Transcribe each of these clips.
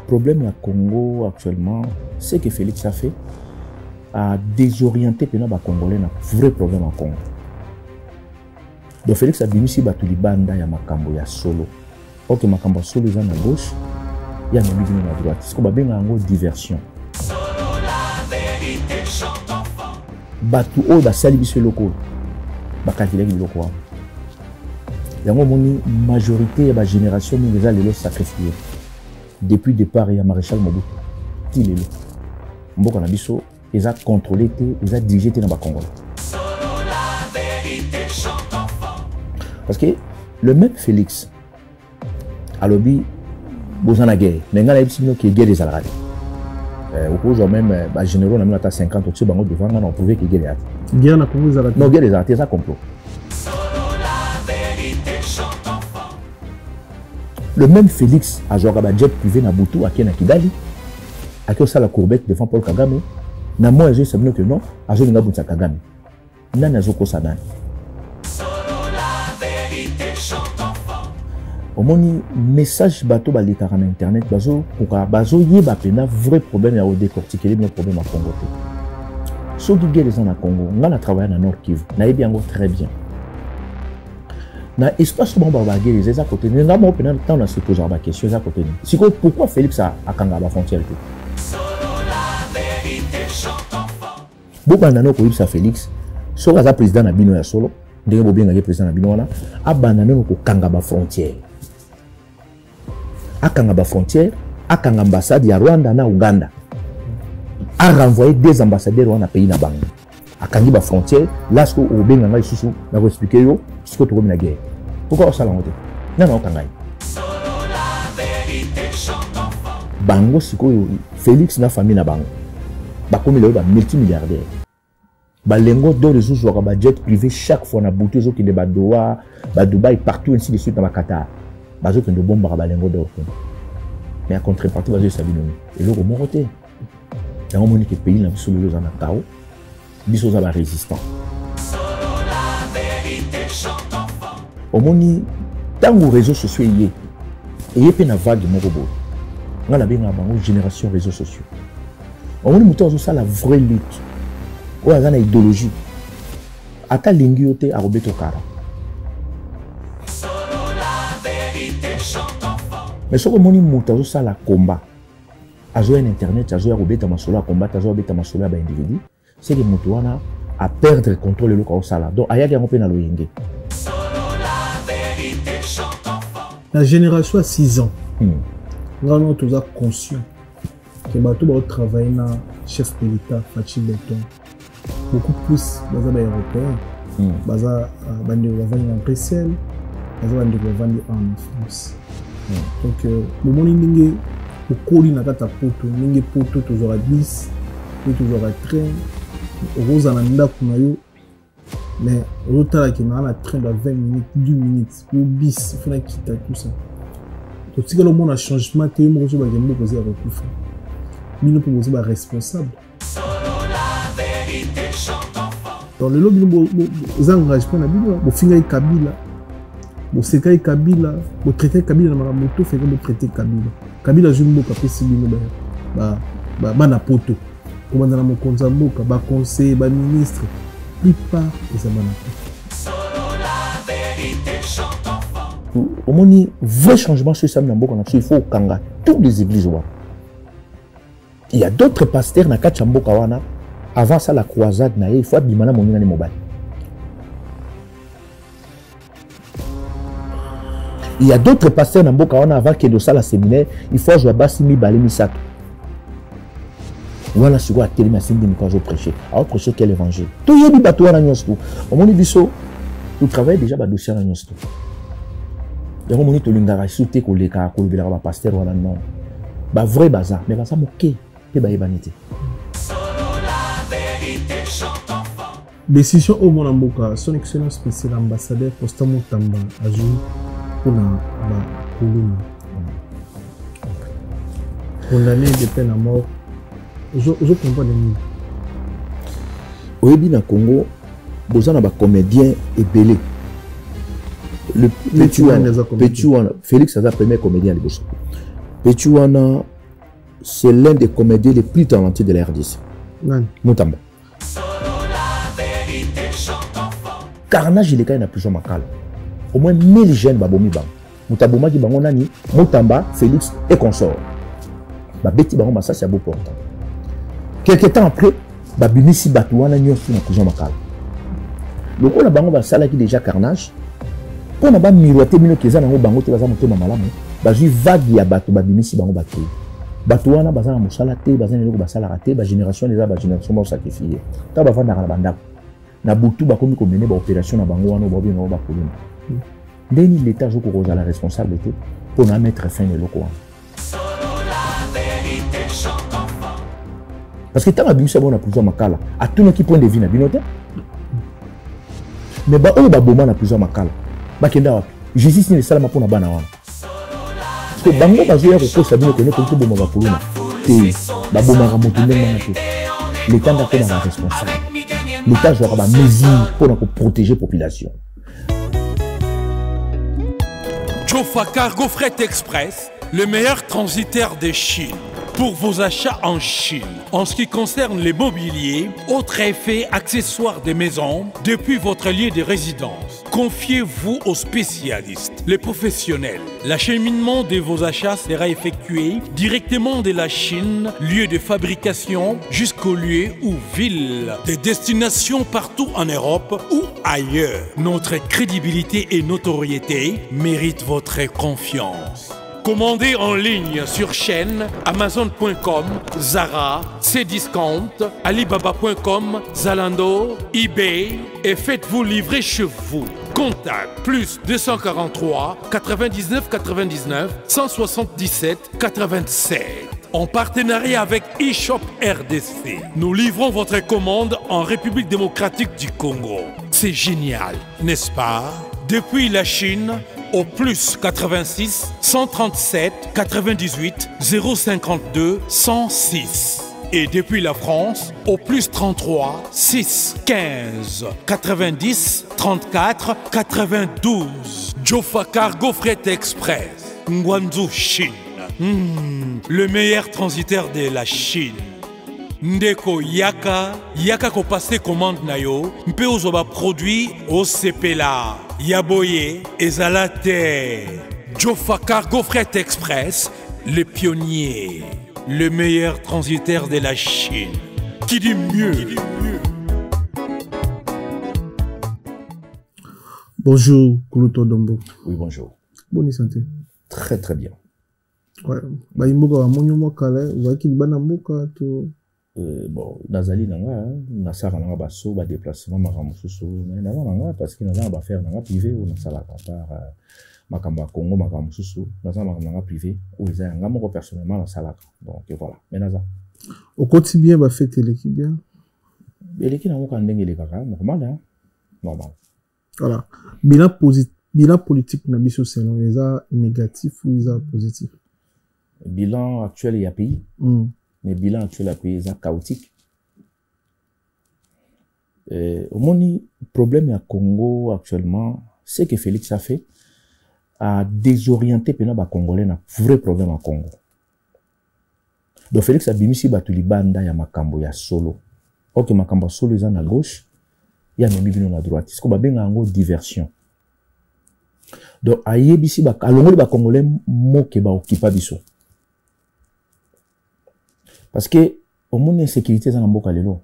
problème à Congo actuellement, c'est que Félix a fait à désorienter les Congolais. Un vrai problème à Congo. Donc Félix a dit ici Batulibanda ya makambo ya solo. Ok, makambo solo est à gauche, il y a même à droite. C'est comme bien en diversion. Batu o da salibiso loko. Bakatile ki loko. Yango moni majorité ya ba génération mingi za lelo sacrifié. Depuis départ ya maréchal Mobutu. Ti lelo. Mboka na biso eza contrôlé té, eza dirigé té na ba Congolais. Parce que le même Félix alobi bozana guerre. Mais ngala yebisi ki guerre des alradi. Aujourd'hui même les généraux on a 50 au-dessus bango devant on a prouvé que guerre des guerre na Congo za non guerre des artis ça complot. Le même Félix a joué à jet privé na Butu à Kidali à qui ça la courbette devant Paul Kagame na moi je sais bien que non a joué na Butu Kagame nana zoko sana au moni message bateau ba litara na internet bazo yeba pena vrai problème ya décortiquer les problèmes à Congo. So qui guerre les en Congo, on a travaillé dans Nord Kivu, na yebi yango très bien. Na espace où on va guerre les à côté, n'a pas pena temps na se poser la question à côté. Si pourquoi Félix a kanga la frontière tout. Beaucoup nano ko yebisa Félix, so ka président na bino ya solo, ndenge bo bien président na bino wana, abandonné ko kanga ba frontière. Akanga ba frontière, akanga ambassade ya Rwanda na Uganda. A renvoyé des ambassadeurs dans pays na bango. Akangi ba frontière, lorsque au benga ngai susu na ko expliquer yo, ce que tu la guerre. Pourquoi ça la monte? Non non kangai. Bango siko Félix na famille na bango. Ba comme le ba multimilliardaire. Ba lengo do les sous ba jet privé chaque fois na Butu zo ki de ba Doha, ba Dubaï partout ainsi de suite na Qatar. Bazo que de bombe balengo d'or. Mais à contrepartie bazo sabino et le remont roté. Dans mon que pays là sous le zana kao biso za ba résistant. Au moni tango réseaux sociaux yé et pe na vague mon robot. Ngala benga bango génération réseaux sociaux. Au moni muto ça la vraie lutte. O azana idéologie. Ata lingi yote a robeto kara. Mais ce que mon immoutazo ça la combat, a joué en internet, a joué à robeta masolo à combat, a joué à robeta masolo à individu, c'est que moutouana a perdre le contrôle le corps sala. Donc aya qui na loyenge. La génération a 6 ans. Nous avons tous conscient que bateau va travailler na chef de l'État, Fachi Beton, beaucoup plus dans les Européens, baza bandi va vendre en Bruxelles, baza bandi va vendre en France. Donc, le monde est au colis na kata poto, ninge poto toujours à 10, toujours à train, rose à l'anda kunayo, mais l'autre qui n'a la train de 20 minutes, 10 minutes, ou bis, il faut quitter tout ça. Donc, si le monde a changement, tu es mort, tu vas gagner poser à recouvrir. Mais nous pouvons être responsables. Dans le lobby, nous engagement, nous finir Kabila. Bon, c'est quand Kabila, bon traiter Kabila na moto fait comme traiter Kabila. Kabila je mboka pesi bino ba na poto. Comment dans mon konza mboka ba conseil ba ministre plupart des amana. Au moni vrai changement sur ça na mboka na il faut kanga toutes les églises wa. Il y a d'autres pasteurs na kacha mboka wana avant ça la croisade na il faut bimana monina ni mobile. Il y a d'autres pasteurs dans Mboka avant que de ça la séminaire, il faut jouer bassi mi balé mi sac. Voilà ce qu'on a télé ma simbi mi quand je prêcher. Alors prêcher quel évangile. Tout y est dit bateau na nyonsto. Au moni biso, tu travailles déjà ba dossier na nyonsto. Et au moni to lingara souté ko leka ko lebela ba pasteur wana non. Ba vrai bazar, mais bazar moké pe ba ebanité. Décision au mon Mboka, son excellence spécial ambassadeur Constant Mutamba a joué pour la Koulouna. Condamné de peine à mort. Je comprends les mots. Au début dans Congo, vous avez des comédiens et belé. Le Petit Félix a le premier comédien à l'époque. Petit Wana, c'est l'un des comédiens les plus talentueux de la RDC. Moutamba. Carnage, il est quand même plusieurs macales. Au moins 1000 jeunes babomi bang. Moutaboma qui bango nani, Moutamba, Félix et consort. Babeti bango ça c'est beau portant. Quelques temps après, babimisi batouana nyosu na plusieurs macales. Le coup la bango ba sala qui déjà carnage. Pour na ba miroiter bino keza nango bango te baza motema malamu. Bazui vague ya bato babimisi bango bato. Bato wana baza na mosala te, baza na eloko basala raté, ba génération les ba génération ba sacrifier. Ta ba vanda na banda. Na butu ba komi ko mener ba opération na bango wana ba bien ba kolona. Ndeni l'état joko ko la responsabilité pour na mettre fin eloko wana. Parce que tant abimisa bon na plusieurs makala, à tout le qui point de vue na binote. Mais ba o ba boma na plusieurs makala. Ba kenda wapi? Justice ni sala mapona bana wana. Que bango bazoya ko sa bino ko ne ko boma ba kolona. Te ba boma ka moto ndenge na te. L'état n'a pas la responsable. L'État doit avoir des mesures pour protéger la population. Jofa Cargo Fret Express, le meilleur transitaire de Chine. Pour vos achats en Chine, en ce qui concerne les mobiliers, autres effets, accessoires des maisons, depuis votre lieu de résidence. Confiez-vous aux spécialistes, les professionnels. L'acheminement de vos achats sera effectué directement de la Chine, lieu de fabrication, jusqu'au lieu ou ville, des destinations partout en Europe ou ailleurs. Notre crédibilité et notoriété méritent votre confiance. Commandez en ligne sur chaîne Amazon.com, Zara, Cdiscount, Alibaba.com, Zalando, eBay et faites-vous livrer chez vous. Contact plus 243 99 99 177 87. En partenariat avec eShop RDC, nous livrons votre commande en République démocratique du Congo. C'est génial, n'est-ce pas? Depuis la Chine, au plus 86 137 98 052 106. Et depuis la France, au plus 33 6 15 90 34 92. Jofa Cargo Fret Express, Guangzhou, Chine. Le meilleur transitaire de la Chine. Ndeko yaka ko passer commande na yo, mpe ozoba produit au CPLA. Yaboye ezalate. Jofa Cargo Fret Express, le pionnier, le meilleur transitaire de la Chine. Qui dit mieux? Bonjour, Koulouto Dombo. Oui, bonjour. Bonne santé. Très très bien. Ouais. Bah, imboka wa monyo mokale, wa ki bana mboka to. Bon, nazali nanga, nasara nanga baso, ba déplacement makamususu, mais naza nanga parce que naza ba faire nanga privé ou nasala par makamba Congo makamususu, naza nanga privé ou eza nga moko personnellement nasala. Donc voilà, mais naza. Au quotidien ba fête l'équipe bien. L'équipe na moko ndenge le kaka, normal hein. Normal. Voilà. Bilan politique na biso selon eza négatif ou eza positif. Bilan actuel il y a pays. Mais le bilan actuel est chaotique. Au moins, le problème au Congo actuellement, c'est que Félix a fait à désorienter les Congolais dans un vrai problème au Congo. Donc Félix a bimisi batuli banda ya makambo ya solo. Ok, makambo solo est à gauche, il y a même bino à droite. C'est comme une diversion. Donc aye bisi ba alongo ba Congolais moke ba okipa biso. Parce que, au monde d'insécurité, ça n'a pas de l'eau.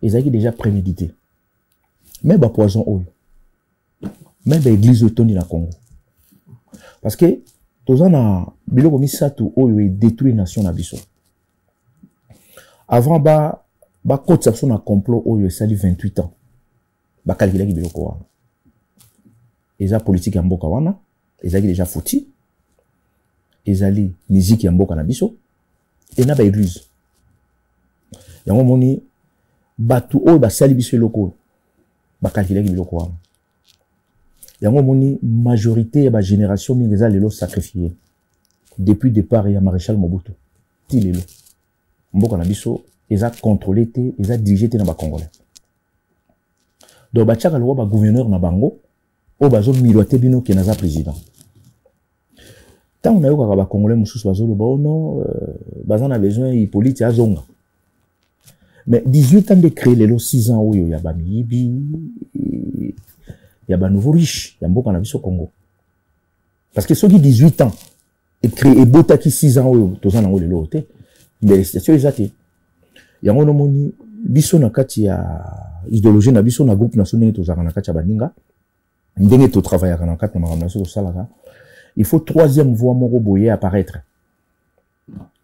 Ils ont déjà prémédité. Même le poison, même l'église autour de la Congo. Parce que, tous les gens ont détruit la nation. Avant, bah, quand ça a un complot, ça a 28 ans. Bah, calculer qu'ils ont ils ont politique en boka wana, ils ont déjà foutu. Ils ont musique en boka na biso. Et na ba église. Yango moni batu o ba sali biso loko ba calculer ki biloko wana. Yango moni majorité ya ba génération mingeza lelo sacrifié. Depuis départ ya maréchal Mobutu. Ti lelo. Mboka na biso eza contrôlé te, eza dirigé te na ba congolais. Donc ba tchaka lo ba gouverneur na bango o bazo miroiter bino ke naza président. tant on a eu kaka ba congolais mususu bazolo ba non bazan a besoin Hippolyte ya zonga. Mais 18 ans de créer les 6 ans où il y a ba miyibi il y a ba nouveau riche ya mboka na biso Congo. Parce que ceux qui 18 ans et créer et botaki 6 ans où tozana ngo lelo te mais c'est exact. Yango no moni biso na kati ya idéologie na biso na groupe national tozaka na kati ya baninga ndenge to travailler na kati na makambo so salaka. Il faut troisième voie moko boye apparaître.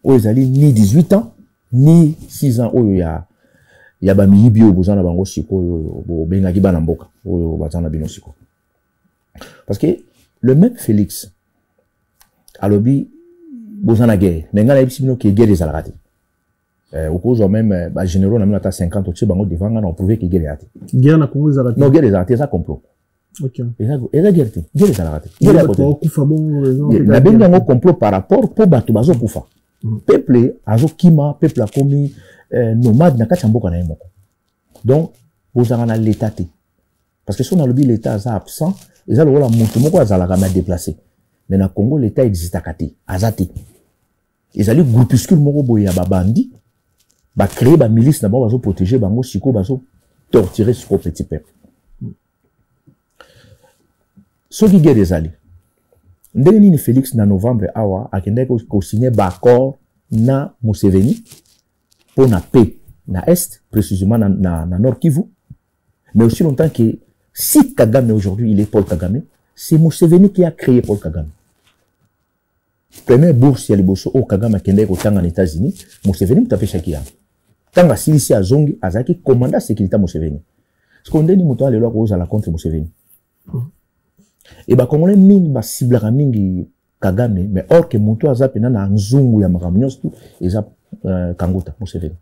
O ezali ni 18 ans ni 6 ans oyo ya ba miyibi oyo bozana bango siko oyo bo bengaki bana mboka oyo bazana bino siko. Parce que le même Félix alobi bozana guerre nenga na bino ki guerre ezalaka te. Au cause même ba généraux na 50 au bango devant na on prouver que guerre ezalaka te. Guerre na Congo ezalaka te. Non guerre ezalaka te, ça complot. OK. Eza guerre te. Guerre ezalaka te. Guerre ya kote. Kufa bon raison. Na benga ngo complot par rapport po bato bazo kufa. Peuple azo kima, peuple a komi nomade na kati mboka na yemoko. Donc bozanga na l'état te. Parce que si on a lobby l'état est absent, ils ont le monte moko azalaka ma déplacé. Mais na Congo l'état existe akati, azati. Ils ont le groupuscule moko boya ba bandi, ba créer ba milice na ba bazo protéger bango siko bazo torturer ce petit peuple. Ce qui est des alliés. Ndeni Félix na novembre awa akende ko signer ba accord na Museveni pour na paix na est précisément na Nord Kivu. Mais aussi longtemps que si Kagame aujourd'hui il est Paul Kagame, c'est Museveni qui a créé Paul Kagame. Première bourse ya liboso au Kagame akende ko tanga aux États-Unis, Museveni mutape shakia. Tanga silisi azongi azaki commandant sécurité Museveni. Ce qu'on dit muto le loi ko la contre Museveni. Et bah Congolais mingi ba ciblera mingi Kagame, mais or que muto azapena na nzungu ya makamnyos tout eza Kangota Museveni.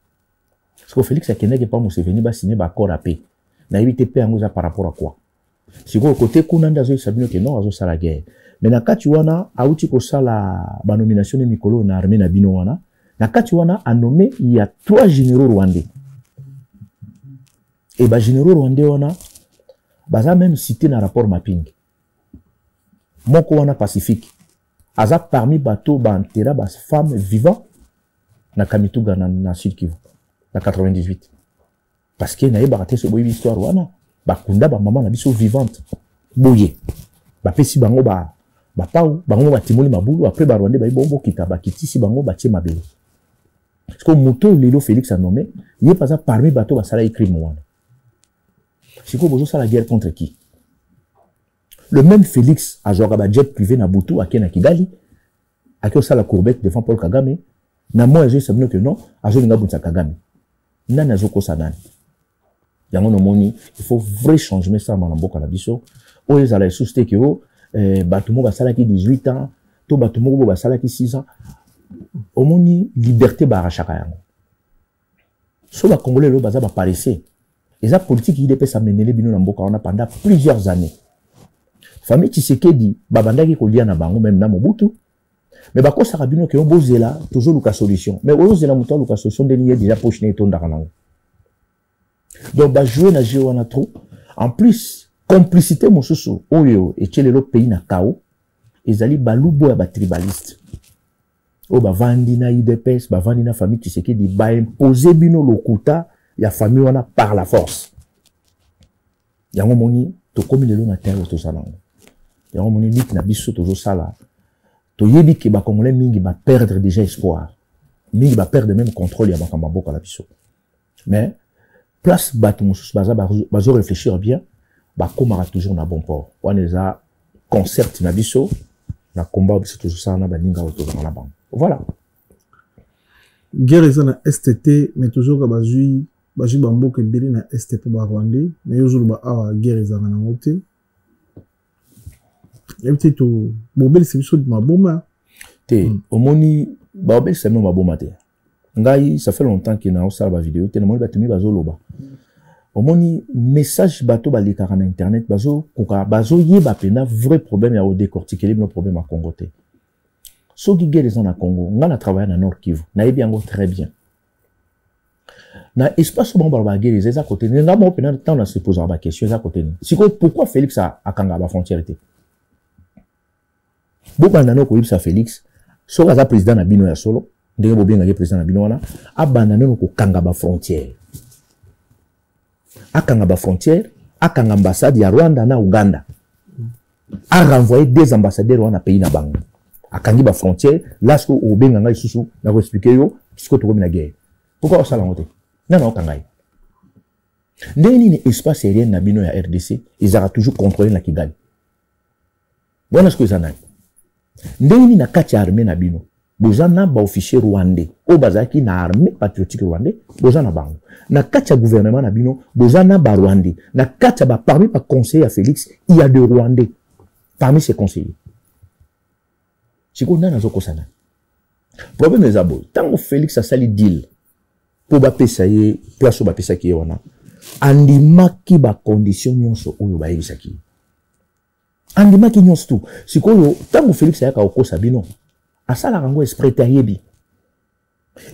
Parce que Félix akende ke pas Museveni ba signer ba accord à paix. Na évité paix en par rapport à quoi? Si vous côté Kunanda zo sabino que non azo sala guerre. Mais na kati wana auti ko sala ba nomination de Mikolo na armée na bino wana. Na kati wana a nommé il y a 3 généraux rwandais. Et ba généraux rwandais wana baza même cité na rapport mapping. Moko wana Pacifique. Aza parmi bateau ba antera ba femmes vivant na Kamituga na Sud Kivu. Na 98. Parce que naye baraté ce boye histoire wana bakunda ba maman na biso vivante boye ba pesi bango ba pau bango ba timoli mabulu après ba rwandais ba bombo kita ba kitisi bango ba tie mabele. Parce que moto lelo Félix a nommé il pas parmi bateau ba sala écrit wana. Siko bozo sala guerre contre qui? Le même Félix a joué à jet privé na Butu à Kigali a que ça la courbette devant Paul Kagame na moi je sais que non a joué na Bunta Kagame nana zoko sanani. Yango no moni il faut vrai changement ça manamboka na biso o ezala susté que batumo basala ki 18 ans to batumo bo basala ki 6 ans o moni liberté ba rachaka yango so ba congolais lo baza ba paresser eza politique il peut s'amener bino na mboka on a pendant plusieurs années famille Tshisekedi babandaki ko lia na bango même na Mobutu mais ba ko saka bino ke on bozela toujours luka solution mais ozela muto luka solution de nié déjà poche ne tonda kanango. Donc, bah, jouer na jeu wana trop. En plus, complicité mosusu, oyo, et tchele lo pays na kao, ezali balubo ya ba tribaliste. O ba vandi na IDPS, ba vandi na famille Tshisekedi, ba imposer bino lokuta, ya famille wana par la force. Yango moni, to komi lelo na terre to salango. Yango moni, lik na biso tozo sala. To yebi ke ba Congolais mingi ba perdre déjà espoir. Mingi ba perdre même contrôle ya ba kamaboko la biso. Mais, place bato mususu bazo réfléchir bien bakomaka toujours na bon port wana eza concert na biso na combat biso toujours ça na baninga autour na bango voilà guerre eza na STT mais toujours ka bazui bamboka ebele na STP ba Rwandais mais yozulu ba awa guerre eza na ngote ebite to bobeli se biso maboma te omoni ba obeli se maboma te. Ngai, ça fait longtemps qu'il n'a pas de vidéo. Tellement il va te mettre bazoloba. Au moni message bateau balikara na internet bazo kuka bazo yeba pena vrai problème ya au décortiquer nos problèmes à Congo te. So qui guerre na Congo, on a travaillé na Nord Kivu. Na yebi yango très bien. Na espace bon ba guerre les à côté. Nga mo pena temps na se poser ba question à côté. Siko pourquoi Félix a kanga ba frontière te? bobanda ko yebisa Félix soka za président na bino ya solo ndenge bobenga ye président na bino wana abanda ko kanga ba frontière akanga ba frontière akanga ambassade ya Rwanda na Uganda a renvoyé 2 ambassadeurs wana pays na bango akangi ba frontière lorsque obenga ngai susu na ko expliquer yo puisque to na guerre pourquoi on sala ngote nana okangai ndenge nini espace aérien na bino ya RDC ils aura toujours contrôlé na Kigali bona ce que ça n'a ndenge nini na kati ya armée na bino bozana ba officier rwandais o bazaki na armée patriotique rwandais bozana bango na kati ya gouvernement na bino bozana ba rwandais na kati ba parmi ba conseillers à Félix il y a des rwandais parmi ces conseillers siko nana zokosana problème les abo tango Félix a sali deal pour ba pesa ye place ba pesa ki wana andimaki ba condition nyonso oyo ba yebisaki andimaki nyonso tu sikoyo tango Félix ayaka okosa bino asala rango esprit ayebi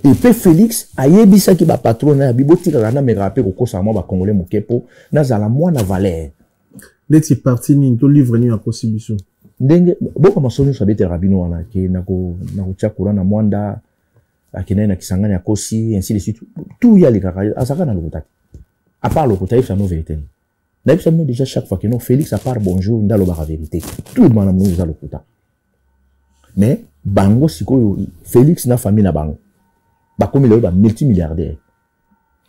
et puis Félix ayebisaki ba patron na bibotika na me rapper okosa mo ba congolais mokepo na zala mwana valeur Dès parti ni to livre ni aposibiso ndenge boko masoni so bete rabino wana ke nako tia kurana mwanda akina na kisangani ya kosi ainsi de suite tout ya likaka asaka na lokotaki à part lokotaki ça no vérité na bisa no déjà chaque fois que non Félix à part bonjour ndalo ba vérité tout le monde nous za lokota mais bango sikoyo Félix na famille na bango ba komi le ba multimilliardaire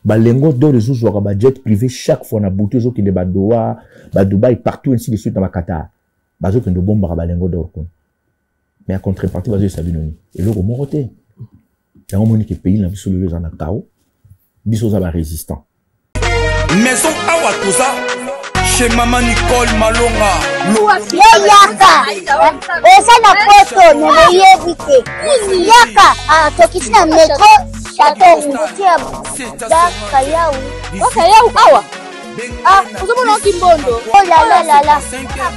ba lengo do les autres ba jet privé chaque fois na boutique zo ki de ba Doha ba Dubaï partout ainsi de suite na ba Qatar bazo que de bomba ba lengo d'or kon mais en contrepartie bazo sabinoni et le mo roté ya moni que pays na biso le na kao biso za ba résistant maison awa toza chez maman Nicole Malonga yaka esa na poto ne yebite yaka tokiti na metro chateau mutia daka yau awa uzomona kimbondo oh la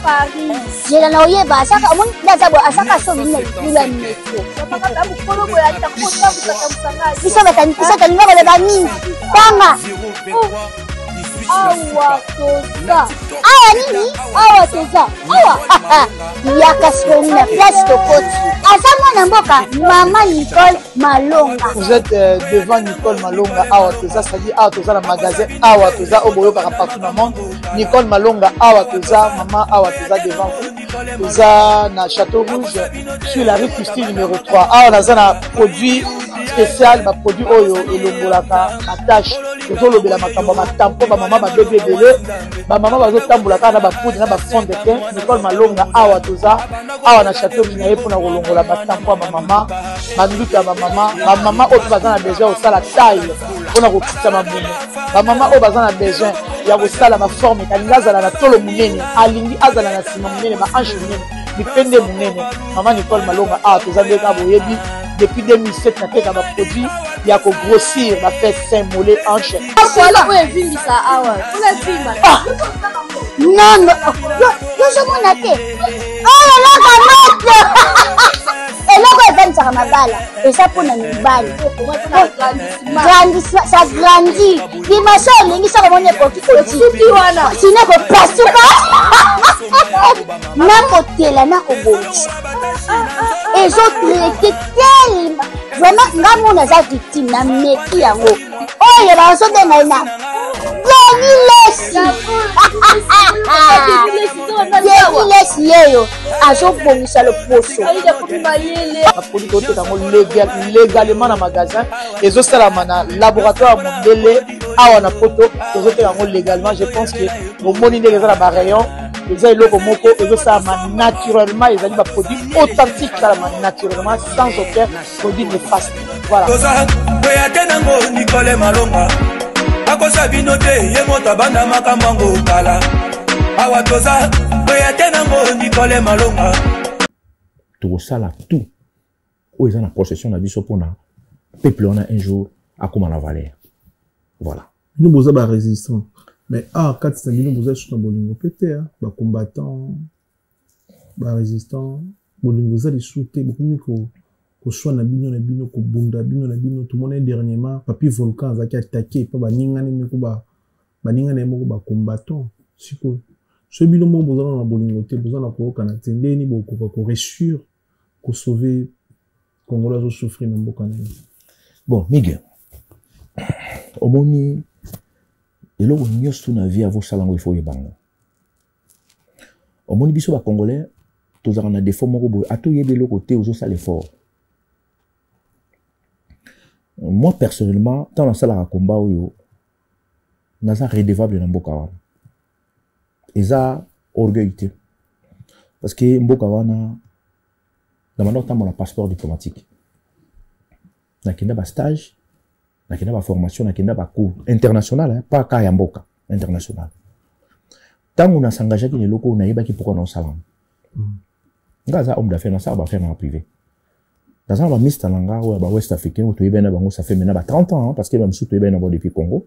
Paris jela na oyeba asaka omoni ndazabo asaka so mina lula metro biso bataninga baleba mingi tanga awa nini awa toza awa yaka sikoni place tokoti aza mwana mboka mama Nicole Malonga. Vous êtes devant Nicole Malonga awa toza, c'est-à-dire awa toza na magasin awa toza oboyoka partout dans le monde. Nicole Malonga awa toza, maman awa toza devant vous. Toza na Château Rouge sur la rue Custine numéro 3. Awa naza na produit spécial, ba produit oyo elongolaka na tâche. Tozolobela makambo matampo ba mama ba bébé belé, ba mama bazotambolaka na ba poudre na ba fond de teint. Nicole Malonga awa toza, awa na Château Rouge na yepona kolongola matampo ba mama, banduka ba mama oyo bazana besoin osala taille pona kokita mamuno. Ba mama oyo bazana besoin ya kosala ma forme kalinga azala na tolo munene, alingi azala na sima munene, ba hanche munene, bipende munene. Mama Nicole Malonga awa toza ndeka boyebi depuis 2007 na teka ba produit ya ko grossir ba fait sein mollet hanche. Voilà où est vindi ça awa. Ola vimba. Non yo je mona te. Oh la kamate. Eloko evanisa mabala. Esa pona mibali. Grandissement, ça grandit. Dimension lingi ça comme on est petit petit wana. Sinon ko pasuka. Na kotela na ko bonisa. Et je traité tellement vraiment ngamu na za victime na meki yango oyo ba so de na Lesi yeyo azo bongisa le poso ba produit côté tango légalement na magasin ezo salama na laboratoire mondele awa na poto ezo tango légalement. Je pense que au moni ndenge za ba rayon les locaux moko et ça naturellement ils ont des produits authentiques naturellement sans aucun produit néfaste. Voilà. Nicole Malonga akosa binote yemota banda makamango kala awa toza boyatenango Nicole Malonga to sala tout ou ils ont la possession na biso pona peuple on a un jour akoma na valeur. Voilà. Nous besoin ba résistant. Mais quand c'est un boulot, vous bolingo pété, bah combattant, bah résistant, bolingo ça les souhaiter beaucoup mieux que soit na bino ko bunda bino tout le monde dernièrement papi volcan ça qui attaqué pas ba ningane mais ko ba ningane mo ba combattant siko Ce bilan mon besoin na bolingoté besoin na ko kanate ndeni boko ko réussir ko sauver Congolais souffrir na mboka na. Bon, Miguel. Omoni eloko nyonso na vie avo salango il faut yebanga. Omoni biso ba Congolais tozaka na défaut moko boye atoyeba eloko te ozosala effort. Moi personnellement tant nasalaka combat oyo naza redevable na mboka wana. Eza orgueil te. Parce que mboka wana na mano tambo na passeport diplomatique. Nakenda ba stage, nakenda ba formation, nakenda ba cours international, hein, pas ka ya mboka, international. Tango na s'engager ki leloko na yeba ki pourquoi na salam. Ngaza homme d'affaires na ça ba faire en privé. Dans un mist talanga ou ba West Africain ou toyeba na bango ça fait maintenant ba 30 ans hein, parce que même sous toyeba na bo depuis Congo.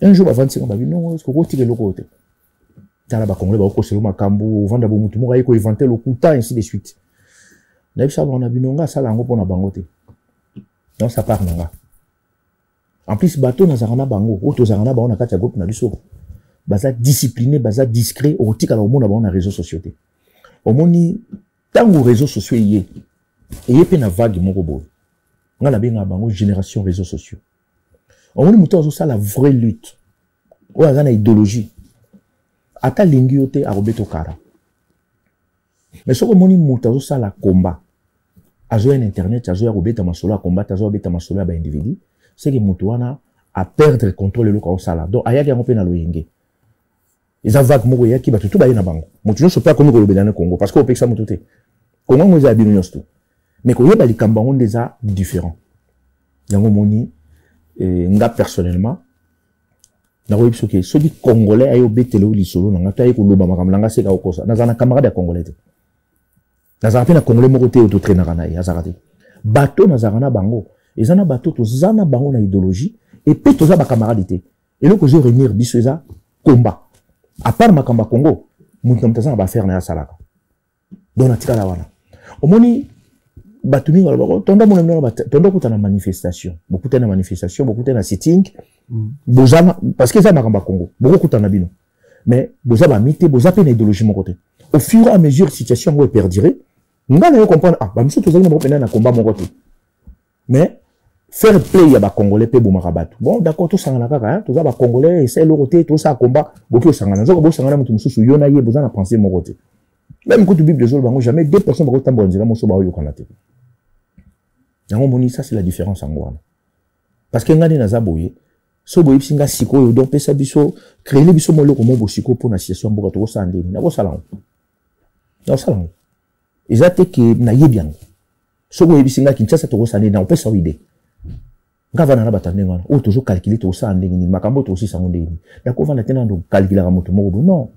Un jour avant c'est ba non, est-ce que ko tire loko te. Tala ba Congolais ba ko selo makambu, vanda bo mutu mo ga ko inventer le coup ainsi de suite. Na bisa ba na binonga sala ngo pona bango te. Donc ça part nanga. En plus bateau na zarana bango, auto zarana ba on a katia groupe na biso. Baza discipliné, baza discret, au tika la omona ba on a réseaux sociaux te. Omoni tango réseaux sociaux yé. Et pe na vague moko boy. Nga la benga bango génération réseaux sociaux. Omoni muto zo ça la vraie lutte. O azana idéologie. Ata lingi yote a robeto kara. Mais ce que moni muto zo ça la combat. Azo en internet, azo ya robeta masolo a combat, azo robeta masolo a ba individu, c'est que mutu wana a perdre contrôle le ko sala. Donc aya ya ngope na loyenge. Eza vague moko ya ki ba tutu ba na bango. Mutu no so pa komi ko lobela na Congo parce que opeksa mutu te. Congo mo za bino nyosto. Mais ko yeba likamba on déjà différent. Yango moni nga personnellement na ko yebso ke so di congolais ayo betelo lisolo na ngata ko loba makamla nga seka okosa. Na zana camarade ya congolais. Nazarate na congolais moko te auto traîner na ye azarate. Bateau nazarana bango. Ezana bateau to zana bango na idéologie et pe to za ba camarade te. Et le ko zo réunir biso eza combat. À part makamba Congo, mutu mtazana ba faire na salaka. Donc na tika la wana. Omoni batumi ngala bako tonda mona mona tonda kutana manifestation. Beaucoup na manifestation, beaucoup na sitting. Bozana parce que ça makamba Congo. Beaucoup kutana bino. Mais bozaba mité, bozape na idéologie mon côté. Au fur et à mesure situation va perdurer, nous allons comprendre ah bah monsieur tous allons prendre un combat mon côté. Mais faire play ya ba congolais pe bomarabat. Bon d'accord tout ça na kaka, tout ça ba congolais essaie le côté tout ça combat, beaucoup sangana. Nzo bo sangana mutu mususu yona ye bozana penser mon côté. Même quand tu bible des bango jamais deux personnes ba tambo nzela mo so ba yo kanate. Yango moni ça c'est la différence en Rwanda. Parce que ngani na zaboye so boye singa siko donc pesa biso créer biso mo loko mo bo siko pour na situation mboka to sande ni na bo salon. Non ça là. Ils ont été que na yebiang. So go yebisinga Kinshasa to sande na opesa idée. Ngava na batande ngana. O toujours calculer to sande ni makambo to aussi sango ndeni. Ya ko vana tena ndo calculer ka moto moko non.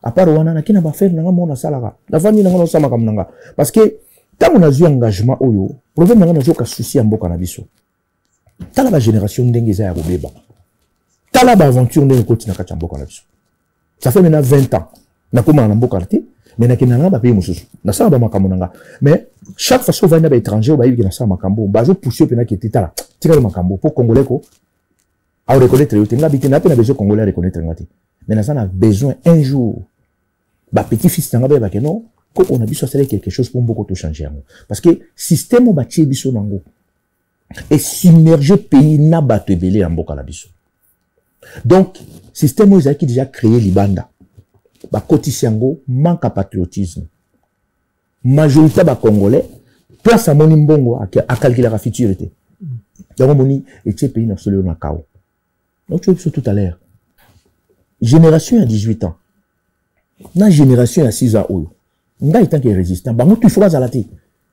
À part wana na kina ba faire na mona salaka. La famille na ngana sama kamnanga. Parce que tant on a eu engagement oyo, problème na ngana zo ka souci ya mboka na biso. Tala ba génération ndenge za ya robeba. Tala ba aventure ndenge koti na kati mboka na biso. Ça fait maintenant 20 ans. Na koma na mboka te. Mais na kinanga ba pays mususu na sa ba makambo nanga mais chaque fois so va na ba étranger ba yibi na sa makambo ba zo pousser pe na ki titala tika makambo pour congolais ko a reconnaître yo tenga bitina pe na besoin congolais reconnaître ngati mais na ça na besoin un jour ba petit fils nanga ba ke non ko on a besoin de quelque chose pour beaucoup tout changer parce que système ba tie biso nango et submerger pays na ba te belé en boka la biso donc système oza qui déjà créé libanda ba kotisiango manque à patriotisme majorité ba congolais place à moni mbongo à calculer la futurité donc moni et pays na solo na kao donc tu vois tout à l'heure génération à 18 ans na génération à 6 ans oyo nga étant que résistant bango tu feras zalati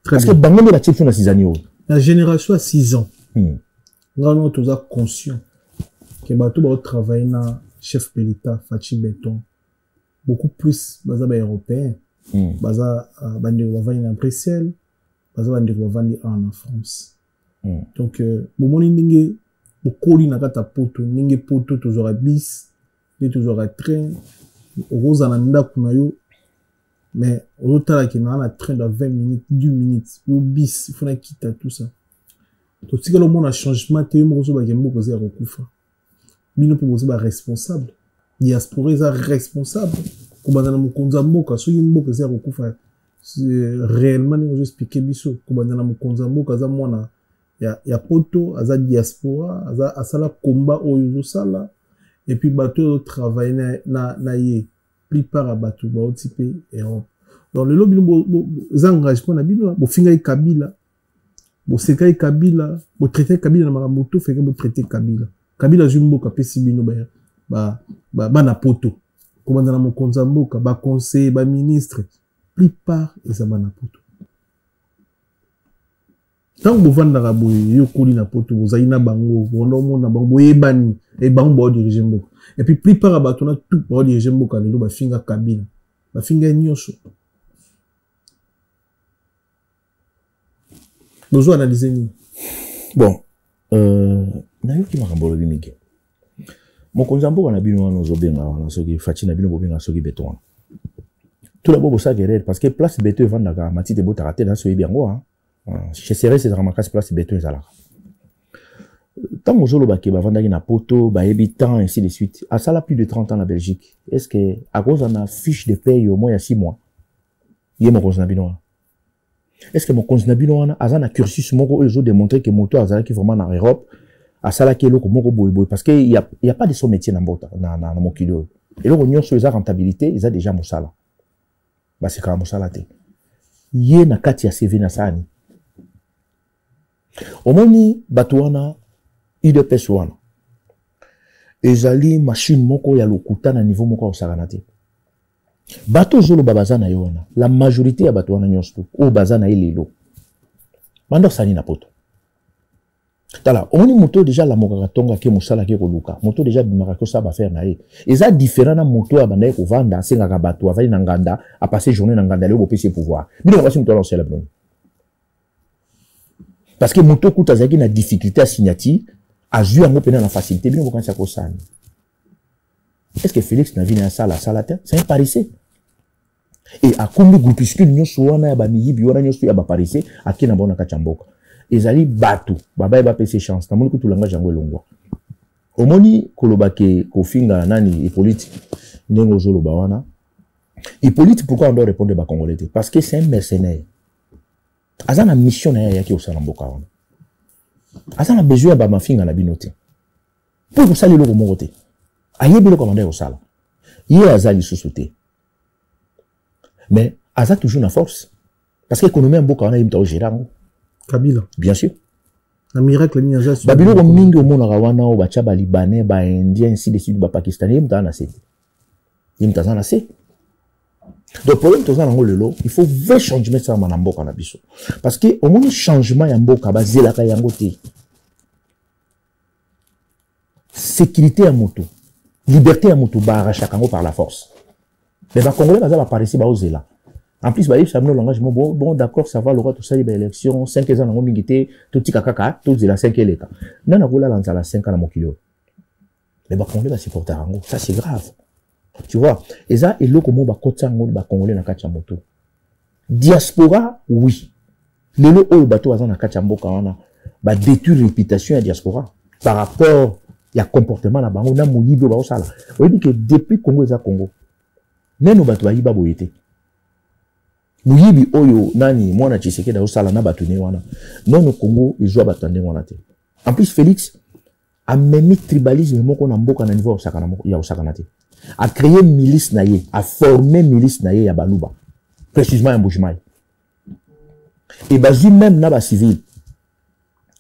parce que bango na type na 6 ans oyo la génération à 6 ans nga no toza conscient que bato ba travailler na chef de l'État Fachi Beton beaucoup plus baza ba européen baza bande bavandi na Bruxelles baza bande bavandi en France donc bomoni ndenge bokoli na kata poto ndenge poto tozora bis et tozora train roza na ndako na yo mais otala ki na train de 20 minutes 10 minutes yo bis il faut na quitter tout ça to tika le monde a changement te mo zo ba kembo ko za kokufa bino pe bozo ba responsable diaspora eza responsable kobanda na mokonzi ya mboka soki mboka eza kokufa réellement ndenge ozoexplike biso kobanda na mokonzi ya mboka aza mwana ya poto aza diaspora asala komba oyo ozosala et puis bato oyo travaille na ye plupart ya bato bauti mpe Europe donc lelo bino eza engagement na bino bofingai Kabila bosekai Kabila botraite Kabila na makambo to feke botraite Kabila azwi mboka apesi bino bana poto kobanda na mokonzi ya mboka baconseiller baministre plupart eza bana poto ntango bovandaka boye yokoli na poto bozali na bango bondomona bango boyebani bango baodirige mboka et puis plupart ya bato na tout baodirige mboka lelo bafinga Kabila bafinga nyonso bozo analyse nini bon nayoki makambo olobi mike mokonzi ya mboka na bino wana ozobenga wana soki faci na bino bobenga soki beto wana tout d'abord bosaka erreur parce que place beto evandaka matite ebotaka te na so yebi yango chez Seres ezalaka makasi place beto ezalaka ntango ozolobaki bavandaki na poto bayebi temps ainsi de suite asala plus de 30 ans na Belgique est-ce que akoza na fiche de paye au moins ya 6 mois ye mokonzi na bino wana est-ce que mokonzi na bino wana aza na cursus moko oyo ezodémontre que moto azalaki vraiment na Europe asalaki eloko moko boyeboye parce que y a pas de son métier na mbota na mokili oyo eloko nyonso eza rentabilité eza déjà mosala basekaka mosala te ye na kati ya CV na sani omoni bato wana UDPS wana ezali machine moko ya lokuta na niveau moko osakana te bato ozoloba baza na yo wana la majorité ya bato wana nyonso oyo baza na ye lelo banda osali na poto tala omoni moto déjà lamokaka ntongo ake mosala ake koluka moto déjà bimaka kosala bafere na ye eza différent na moto oyo abandaki kovanda asengaka bato avali na nganda apase journée na nganda leo bopesi pouvoir bino bakasi moto wana osala bino parce que moto kuta azalaki na difficulté à signature azwi yango pena na facilité bino bokanisa kosala est-ce que Félix na vina sala te c'est un paresseux et akombi groupuscule nyonso wana ya bamiyibi wana nyonso ya baparesseux ake na bona kati ya mboka ezali bato babaye bapesi chance namoni kutu langage yango elongwa omoni kolobake kofinga nani Hippolyte ndenge ozoloba wana Hippolyte pourquoi on doit répondre ba congolais te parce que c'est un mercenaire aza na mission na yaki osala mboka wana aza na besoin ba mafinga na bino te pour kosala eloko moko te ayebi eloko manda kosala ye aza lisusu te mais aza toujours na force parce que économie ya mboka wana yimta ogérer yango Kabila bien sûr na miracle ni aza babiloko mingi omonaka wana o batia balibanais baindien ainsi de suite bapakistanais yimta na se yimta na se donc problème toza nango lelo il faut vrai changement ça na mboka na biso parce que au moins changement ya mboka bazelaka yango te sécurité ya moto liberté ya moto barachaka yango par la force mais ba congolais baza baparisi baozela en plus bayebi sabino langage bon d'accord ça va lora tosali ba élection 5 ans nango mingi te totika kaka tozela 5 eleka nana kolala nzala 5 ans na mokili oyo mais ba congolais basupporter yango ça c'est grave tu vois et ça eloko mo bakotsa yango ba congolais na kati ya moto diaspora oui lelo oyo bato baza na kati ya mboka wana ba détruire réputation ya diaspora par rapport ya comportement na bango na moyibi ba osala oyebi que depuis Congo eza Congo neno bato bayiba boye te moyibi oyo nani mwana Tshisekedi osala na bato ne wana non Congo ezwa bato ndenge wana te en plus Félix a même tribalisme moko na mboka na niveau ya osakana te a créé milice na ye a formé milice na ye ya baluba précisément ya Mbujimai et bazui même na ba civil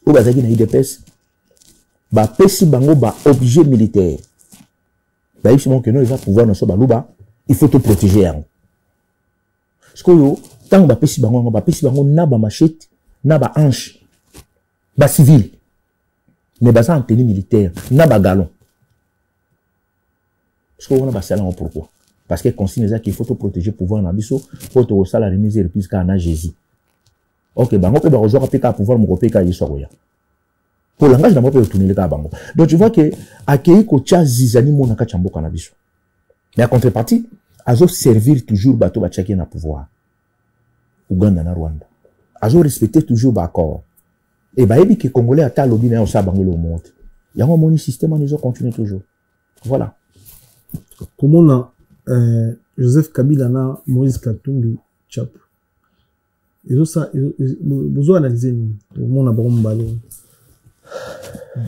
ou bazaki na IDPS ba pesi bango ba objet militaire ba yisi mon que non il va pouvoir na so baluba il faut te protéger yango parce que yo tant ba pesi bango na ba machette na ba hanche ba civil mais baza en tenue militaire na ba galon parce que on a basala pourquoi parce que consigne ça qu'il faut te protéger pouvoir na biso pour te osala remise et reprise ka na Jésus ok bango pe ba ozora pe ka pouvoir mo kopeka yeso roya pour langage na mo pe tourner ka bango donc tu vois que akei ko tia zizani mona ka chamboka na biso mais à contrepartie azo servir toujours bato ba tchaki na pouvoir Uganda na Rwanda azo respecter toujours ba accord et ba yebi que congolais ata lobi na osa bango le monde yango moni système en iso continue toujours voilà Comment on a Joseph Kabila na Moïse Katumbi Chap. Ils ont ça, vous avez analysé comment on a bon ballon.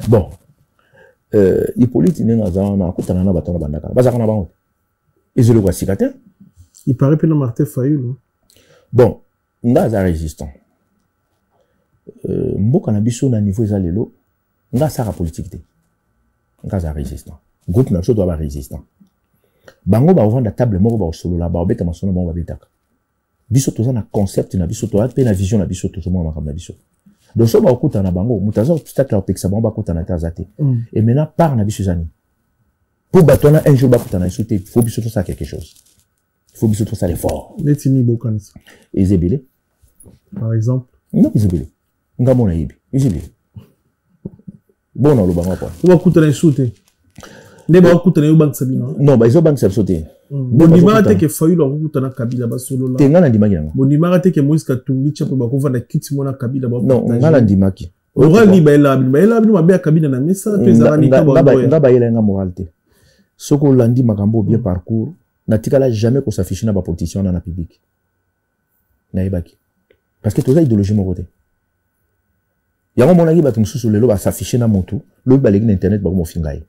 Bon, Hippolyte Nenazan a coûté un abattement bandaka. Bazakana bango. Ils ont le voici kater. Il paraît que le Martin Fayou. Bon, Ngaza résistant. Mboka na biso na niveau ezalelo, Ngaza politique. Ngaza résistant. Groupe na biso doit avoir résistant. Bango ba vendre table moko ba solo la ba obeta masono bango ba betaka. Biso toza na concept na biso to pe na vision na biso to mo makam na biso. Donc so ba okuta na bango mutaza obstacle opeksa bango ba kuta na tazate. Et maintenant par na biso zani. Pour batona un jour ba kuta na sauter, faut biso to ça quelque chose. Il faut biso to ça l'effort. Letini bokanisa. Ezebele. Par exemple. Non ezebele. Ngamo na yibi. Ezebele. Bon na lo bango pa. Ou ba kuta na sauter. Ne ba kuta na yo bank sabino. Non, ba izo bank sa sauter. Bonima te ke Fayou la kuta na Kabila ba solo la. Te ngana ndimaki nanga. Bonima te ke Moïse Katumbi Chap ba ko vanda kiti mona Kabila ba. Non, ngana ndimaki. Oral ni ba ela bino ba Kabila na mesa to ezala ni ka ba. Ngaba yela nga moralité. Soko landi makambo bien parcours, na tikala jamais ko s'afficher na ba politicien na public. Na yebaki. Parce que toza idéologie mo côté. Yango monaki ba tumsusu lelo ba s'afficher na moto, lo ba legi na internet ba mo fingai.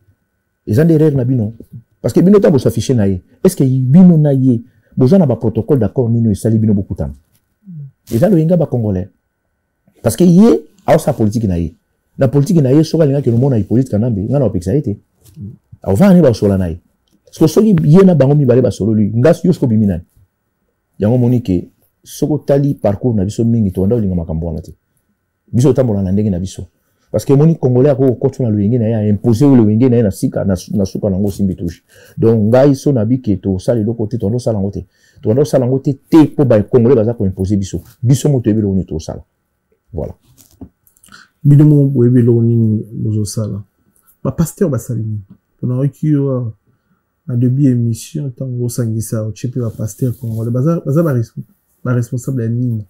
Ils ont des règles na bino. Parce que bino ta bo s'afficher na ye. Est-ce que bino na ye, besoin na ba protocole d'accord nino e sali bino beaucoup tam. Ils ont le inga ba congolais. Parce que ye a sa politique na ye. La politique na ye soka linga ke no mona Hippolyte Kanambe, ngana opeksa ete. A va ni ba sola na ye. Parce que soki ye na bango mi bale ba solo lui, ngas yosko biminan. Yango monike soko tali parcours na biso mingi to nda linga makambo na te. Biso tambola na ndenge na biso. Parce que moni congolais a ko na luenge na ya imposer le luenge na sika na suka nango simbi touche. Donc ngai so na bi ke to sala le côté to ndo sala ngote. To ndo sala ngote te po ba congolais baza ko imposer biso. Biso moto ebelo ni to sala. Voilà. Bino mo ebelo ni bozo sala. Ba pasteur ba salini. Pendant que na début émission tango sangisa o chepe ba pasteur congolais baza ba responsable ya nini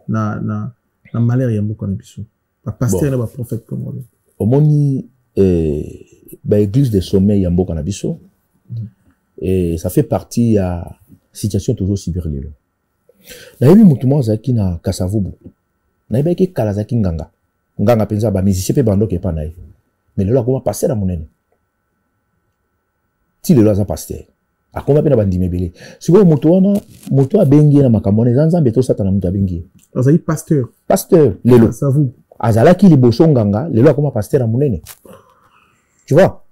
na malheur ya mboka na biso. Ba pasteur na ba prophète congolais. Omoni ba église de sommeil ya mboka na biso. Et ça fait partie à situation toujours cyberlelo. Na yebi mutu mo zaki na Kasavubu. Na yebi ke kala zaki nganga. Nganga penza ba musicien pe bando ke pa na ye. Mais lelo akoma passer na monene. Ti lelo aza pasteur. Akoma pe na bandime belé. Siko mutu wana mutu abengi na makamone zanzambe to satana mutu abengi. Azali pasteur. Pasteur lelo. Kasavubu. Azalaki liboso nganga lelo akoma pasteur na monene. Tu vois?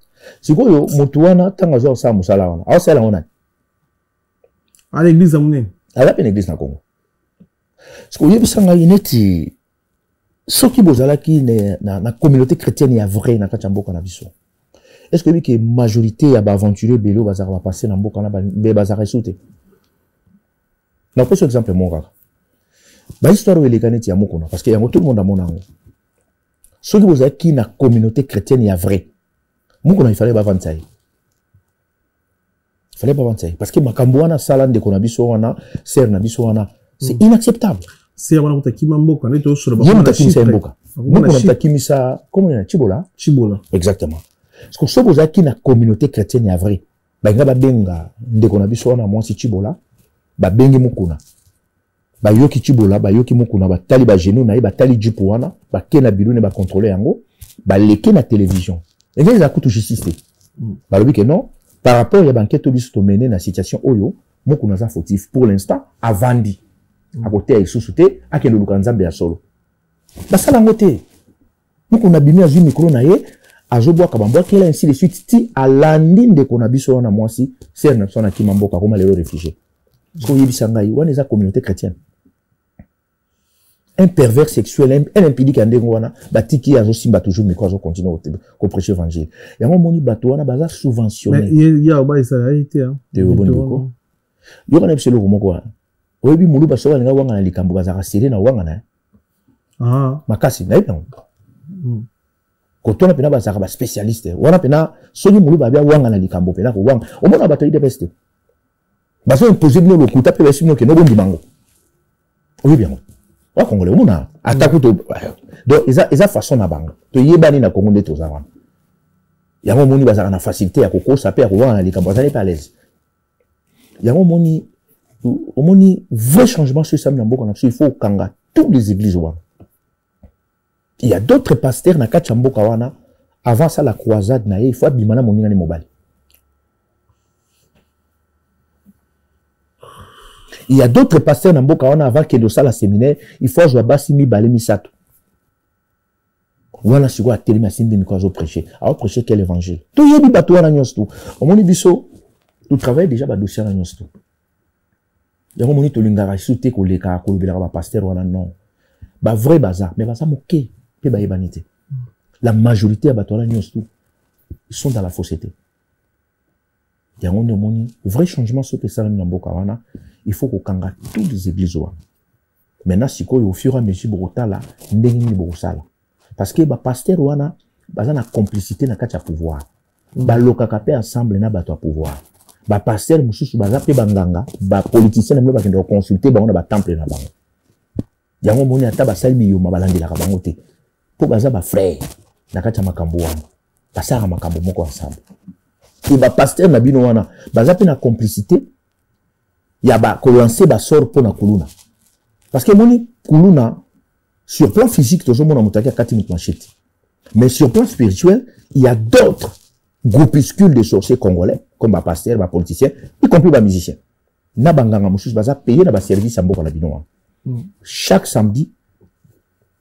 Sikoyo mutu wana tanga zo sa musala wana. Awa sala wana. À l'église amune. À la église na Congo. Siko yebisanga ineti soki bozalaki na communauté chrétienne ya vrai na kati mboka na biso. Est-ce que que majorité ya ba aventurier belo bazaka passer na mboka na ba bazaka sauter? Na pose exemple mon kaka. Ba histoire où elekaneti ya moko na parce que yango tout le monde a mon ango. Soki bozalaki na communauté chrétienne ya vrai. Moko na il fallait ba vendre. Il fallait pas vendre parce que makambo wana sala ndeko na biso wana, ser na biso wana, c'est inacceptable. C'est wana kutakima mboka na to sur ba. Yema takimisa mboka. Moko na takimisa comment il y a Chibola? Chibola. Exactement. Parce que so bozaki na communauté chrétienne ya vrai. Ba nga ba benga ndeko na biso wana mwasi Chibola, ba bengi mukuna. Ba yoki Chibola, ba yoki mukuna ba tali ba genou na ba tali jipu wana, ba kena bilune ba contrôler yango, ba leke na télévision. Et là, ils ont justice. Bah, le que non, par rapport à l'enquête au mené dans la situation oyo, mon connaissant fautif pour l'instant, a vendu. À côté, il sous-souté, à quel lukanzambe à solo. Bah, ça l'a noté. Nous, qu'on a bimé à une micro naïe, à Joboa Kabamboa, qui est ainsi de suite, ti, à l'andine de qu'on a biso na moi si, c'est un absent à qui m'amboka, comme les réfugiés. Parce qu'on y est sangaï, ou est la communauté chrétienne. Un pervers sexuel, un impédique en dégoana, batiki a aussi toujours mais quoi continue au prêcher l'évangile. Et on moni batouana baza subventionné. Mais il y a ba ça a été hein. De bon biko. Yo kana pselo ko moko. Oyebi mulu baso nga wanga na likambo baza rasere na wanga na. Ah, makasi na ipa. Ko tona pena baza ba spécialiste. Wana pena soki mulu ba bia wanga na likambo pena ko wanga. O mona bato ide peste. Baso imposer no lokuta pe basino ke no bondi mango. Oyebi yango. Wa congolais mona ataku to donc eza façon na bango to yebani na Congo ndeto za wana yango moni bazaka na facilité ya kokosa pe ya kowana na likambo azali pas à l'aise yango moni omoni vrai changement sur ça na mboka na biso il faut kanga toutes les églises wana il y a d'autres pasteurs na kati ya mboka wana avant ça la croisade na ye il faut abimana moninga ne mobali il y a d'autres pasteurs na mboka wana avant que de ça la séminaire il faut jouer basi mibale misato wana siko atelemi asimbi miko azo prêcher quel évangile to yebi bato wana nyonso tu omoni biso tu travaille déjà ba dossier na nyonso tu yango moni to lingara sute ko leka ko lobela ba pasteur wana non ba vrai baza mais baza moké pe ba yebanité la majorité ya bato wana nyonso tu ils sont dans la fausseté yango nde moni vrai changement ce que ça na mboka wana il faut kokanga toutes les églises wana maintenant sikoyo au fur et à mesure bokotala ndenge nini bokosala parce que ba pasteur wana baza na complicité na kati ya pouvoir ba lokaka pe ensemble na bato ya pouvoir ba pasteur mususu baza pe banganga ba politicien na ba kende consulter bango na ba temple na bango yango moni ata ba sali miyoma balandelaka bango te po baza ba frère na kati ya makambo wana basara makambo moko ensemble et ba pasteur na bino wana baza pe na complicité ya ba kolancer ba sort po na kuluna parce que moni kuluna sur plan physique toujours mon amutaki a kati machete mais sur plan spirituel il y a d'autres groupuscules de sorciers congolais comme ba pasteur ba politicien y compris ba musicien na banganga mususu baza payer na ba service ya mboka na bino chaque samedi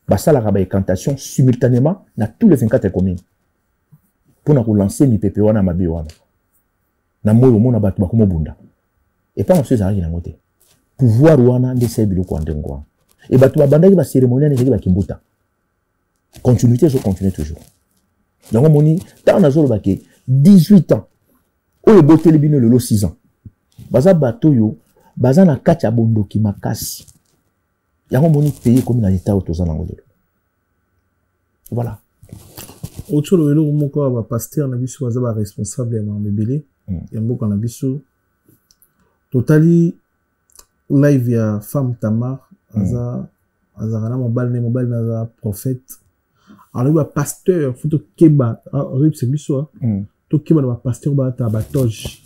basala ba incantation simultanément na tous les 24 communes pour na relancer mi pepe wana mabe wana na moyo mona batu bakoma bunda et pas monsieur zaki na ngote pouvoir wana ndese biloko ndengo et batu babandaki ba cérémonie na ba kimbuta continuité je continue toujours donc moni ta na zolo bake 18 ans o le botel bino le 6 ans baza bato yo baza na kati ya bondoki makasi yango moni payer comme na état autoza na ngolo voilà autour de l'eau moko ba pasteur na biso baza ba responsable ya mabele ya mboka na biso totali live ya femme Tamar aza na mobile na prophète alors ba pasteur faut to keba c'est biso to keba ba pasteur ba ta batoge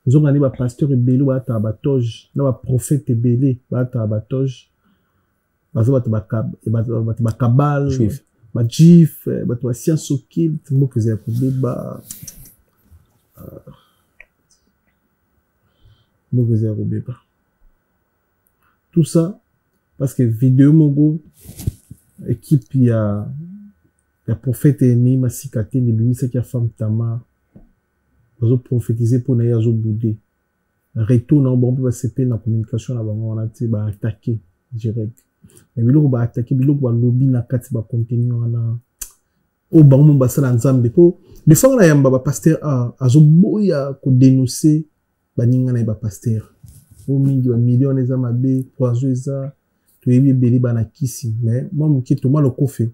zonga ni ba pasteur ebele ba ta batoge na ba prophète ebele ba ta batoge bazo ba kabal ba jif ba science occulte moko za kubeba tout ça parce que vidéo mogo équipe ya prophète eni masikate ne bimisa ki femme Tamar bazo prophétiser pour na yazo boudé retour na bon peut se na communication na bango na ti ba attaquer direct mais biloko ba attaquer biloko ba lobby na kati ba contenu wana o bango ba sala nzambe po de fois na yamba ba pasteur azo boya ko dénoncer baninga na ba pasteur o mingi ba millions eza mabe poison eza to yebi beli bana kisi mais moi muki to malo kofe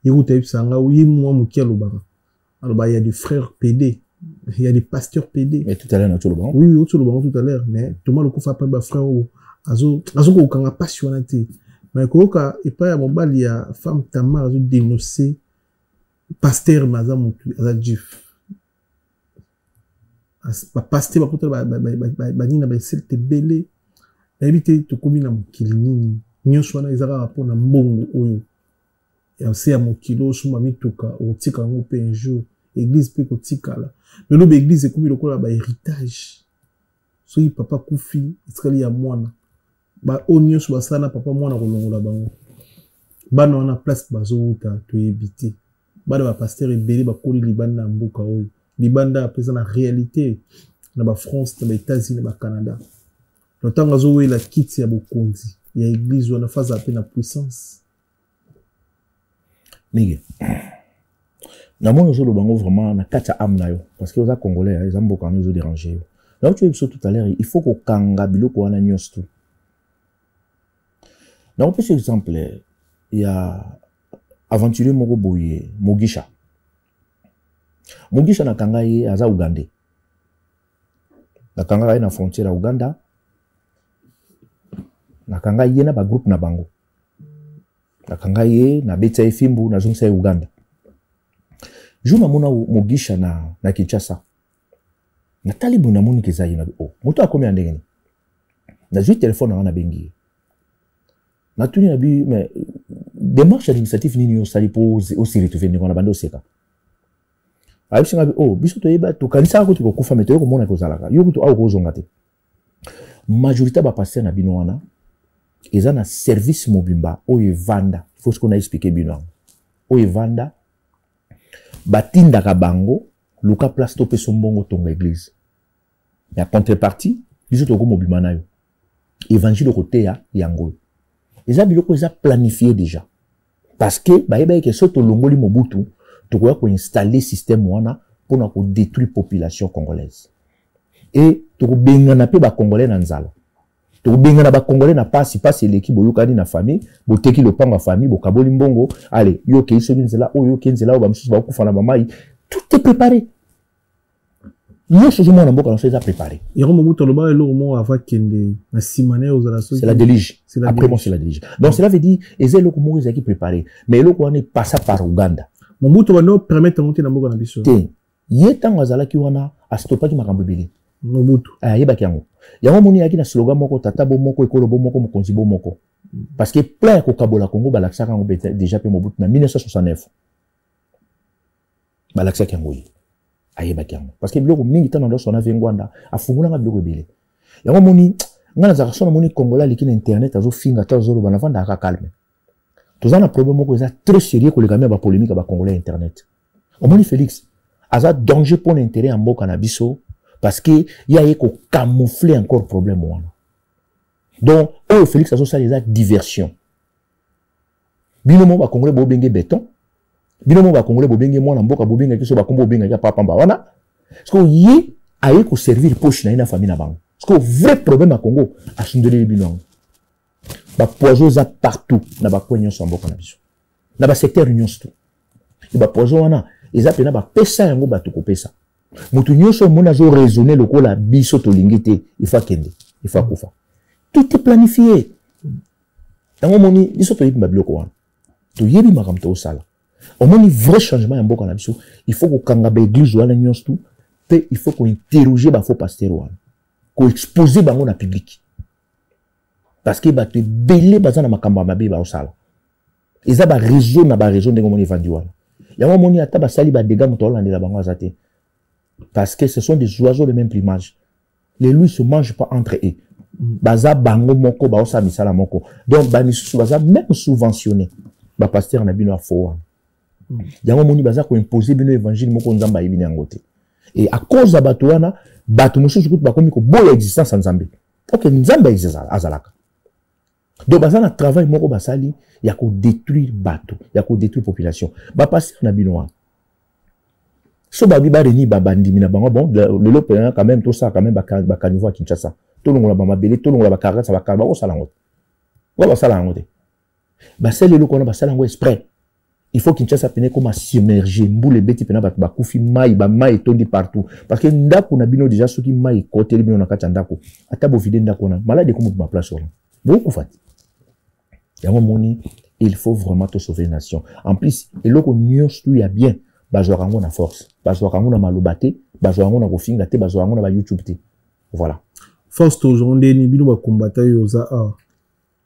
yekuta yipsanga oui moi muki alobaka aloba il y a des frères PD il y a des pasteurs PD mais tout à l'heure tu le bon oui tu le bon tout à l'heure mais to malo kofa pa ba frère azo ko kanga passionné mais ko ka et pas ya mobali ya femme Tamar azo dénoncer pasteur maza mutu aza jif ba pasteur ba kota ba nina ba selte belé habité to komina mukili nini nyonso wana ezaka rapona mbongo oyo ya se ya mokilo suma mituka otika ngo pe un jour église pe kotikala lelo be église ekomi lokola ba héritage so yi papa kufi iskali ya mwana ba nyonso basana papa mwana kolongola bango bana wana place bazouta to yebite bana ba pasteur ebele bakoli libanda na mboka oyo libanda apesa na réalité na ba France na ba États-Unis na ba Canada notanga zo wela kiti ya bokonzi ya église wana faza ape na puissance mige na moi zo lo bango vraiment na kati ya âme na yo parce que oza congolais les amboka nous zo déranger yo là tu es tout à l'heure il faut ko kanga biloko wana nyonso tout na on peut par exemple il y a aventurier moko boye Mugisha na kanga ye aza Ugandais na kanga ye na frontière ya Uganda na kanga ye na ba groupe na bango na kanga ye na beta efimbu na zonsa ya Uganda jour namona mogisha na Kinshasa natali buna moni kezayi na oh moto akomi andengeni na zui téléphone na bengi na tuni na bi mais démarche administrative nini yo sali pour aussi retrouver ni kona bando seka ayibsinga bi oh biso to yeba to kanisa ko to kufa meto ko mona ko zalaka yo to ko zonga te majorité ba passer na bino wana eza na service mobimba oyo evanda faut ce qu'on a expliqué bino oyo evanda batinda ka bango luka place to peso mbongo tonga église ya contrepartie biso to ko mobimba na yo évangile côté ya yango eza biloko eza planifié déjà parce que bayeba ke soto longoli mobutu to ko installer système wana pour na ko détruire population congolaise et to ko bengana pe ba congolais na nzala to ko bengana ba congolais na pasi l'équipe boyokani na famille boteki le panga famille bokaboli mbongo allez yo ke iso nzela oyo ke nzela ba msusu ba kufa na mamai tout est préparé. Nous sommes en train de préparer. C'est la délige. Après moi, c'est la délige. Donc, cela veut dire que c'est le coup qui préparé. Mais le coup on est passé par Ouganda. Mobutu va nous permettre de monter dans le biso. Il y a tant de qui wana a stoppé qui m'a rembobélé. Mobutu. Ah, il y a bakiango. Il y a un moni qui na slogan moko tata bo moko ekolo bo moko mokonzi bo moko. Parce que plein ko kabola Congo balaksa kango déjà pe Mobutu na 1969. Balaksa kango yi. Parce que biloko mingi tana ndo sona vengwanda afungula nga biloko ebele yango moni ngana za sona moni Congola likina internet azo finga ta zolo bana vanda ka calme tozana problème moko eza très sérieux ko lekamia ba polémique ba Congolais internet omoni Félix aza danger pour l'intérêt en mboka na biso parce que ya yeko camoufler encore problème wana donc oh Félix azo ça les diversion binomo ba Congolais bo benge béton binomo ba Congolais bobenge mwana mboka bobenga kiso ba kombo bobenga ya papa wana parce que yi aye ko servir poche na ina famille na bango parce que vrai problème à Congo a sundele bino ba poison za partout na ba poignon so mboka na biso na ba secteur union tout et ba poison wana eza pena ba pesa yango ba to kopesa mutu nyonso mona zo raisonner lokola biso to lingité il faut kende il faut kufa tout est planifié tango moni biso to yibi mabiloko wana to yebi makamto sala au moins un vrai changement en boka na biso il faut qu'on kangabe église wala nyons tout pe il faut qu'on interroger ba faux pasteur wala qu'on exposer bango na public parce que ba te belé bazana makamba mabe ba osala eza ba réseau na ba réseau ndenge moni vandi wala yango moni ata ba sali ba dégâts moto hollandais la bango azate parce que ce sont des oiseaux de même plumage les loups se mangent pas entre eux baza bango moko ba osa misala moko donc ba ni baza même subventionné ba pasteur na bino afo yango moni baza ko imposer bino évangile moko nzamba yibini yangote et à cause de bato wana bato mususu kutu bakomi ko boya existence nzambe OK nzamba azalaka donc baza na travail moko basali ya ko détruire bato ya ko détruire population ba passer na bino wana so babi ba reni ba bandimi na bango bon le lope quand même tout ça quand même ba caniveau à Kinshasa to longola ba mabele to longola ba karata ba karba ko sala ngote ba sala ngote ba sele lokona ba sala ngo exprès. Il faut Kinshasa pene comme s'immerger mboule beti pena ba kufi mai ba mai tondi partout parce que ndako na bino déjà ceux qui mai côté bino na kata ndako ata bo vide ndako na malade comme ma place on beaucoup fati yango moni il faut vraiment te sauver la nation en plus eloko nyos tu ya bien bazwa rango na force bazwa rango na malobate bazwa rango na kofinga te bazwa rango na ba YouTube te voilà force aujourd'hui ni bino ba combattre yoza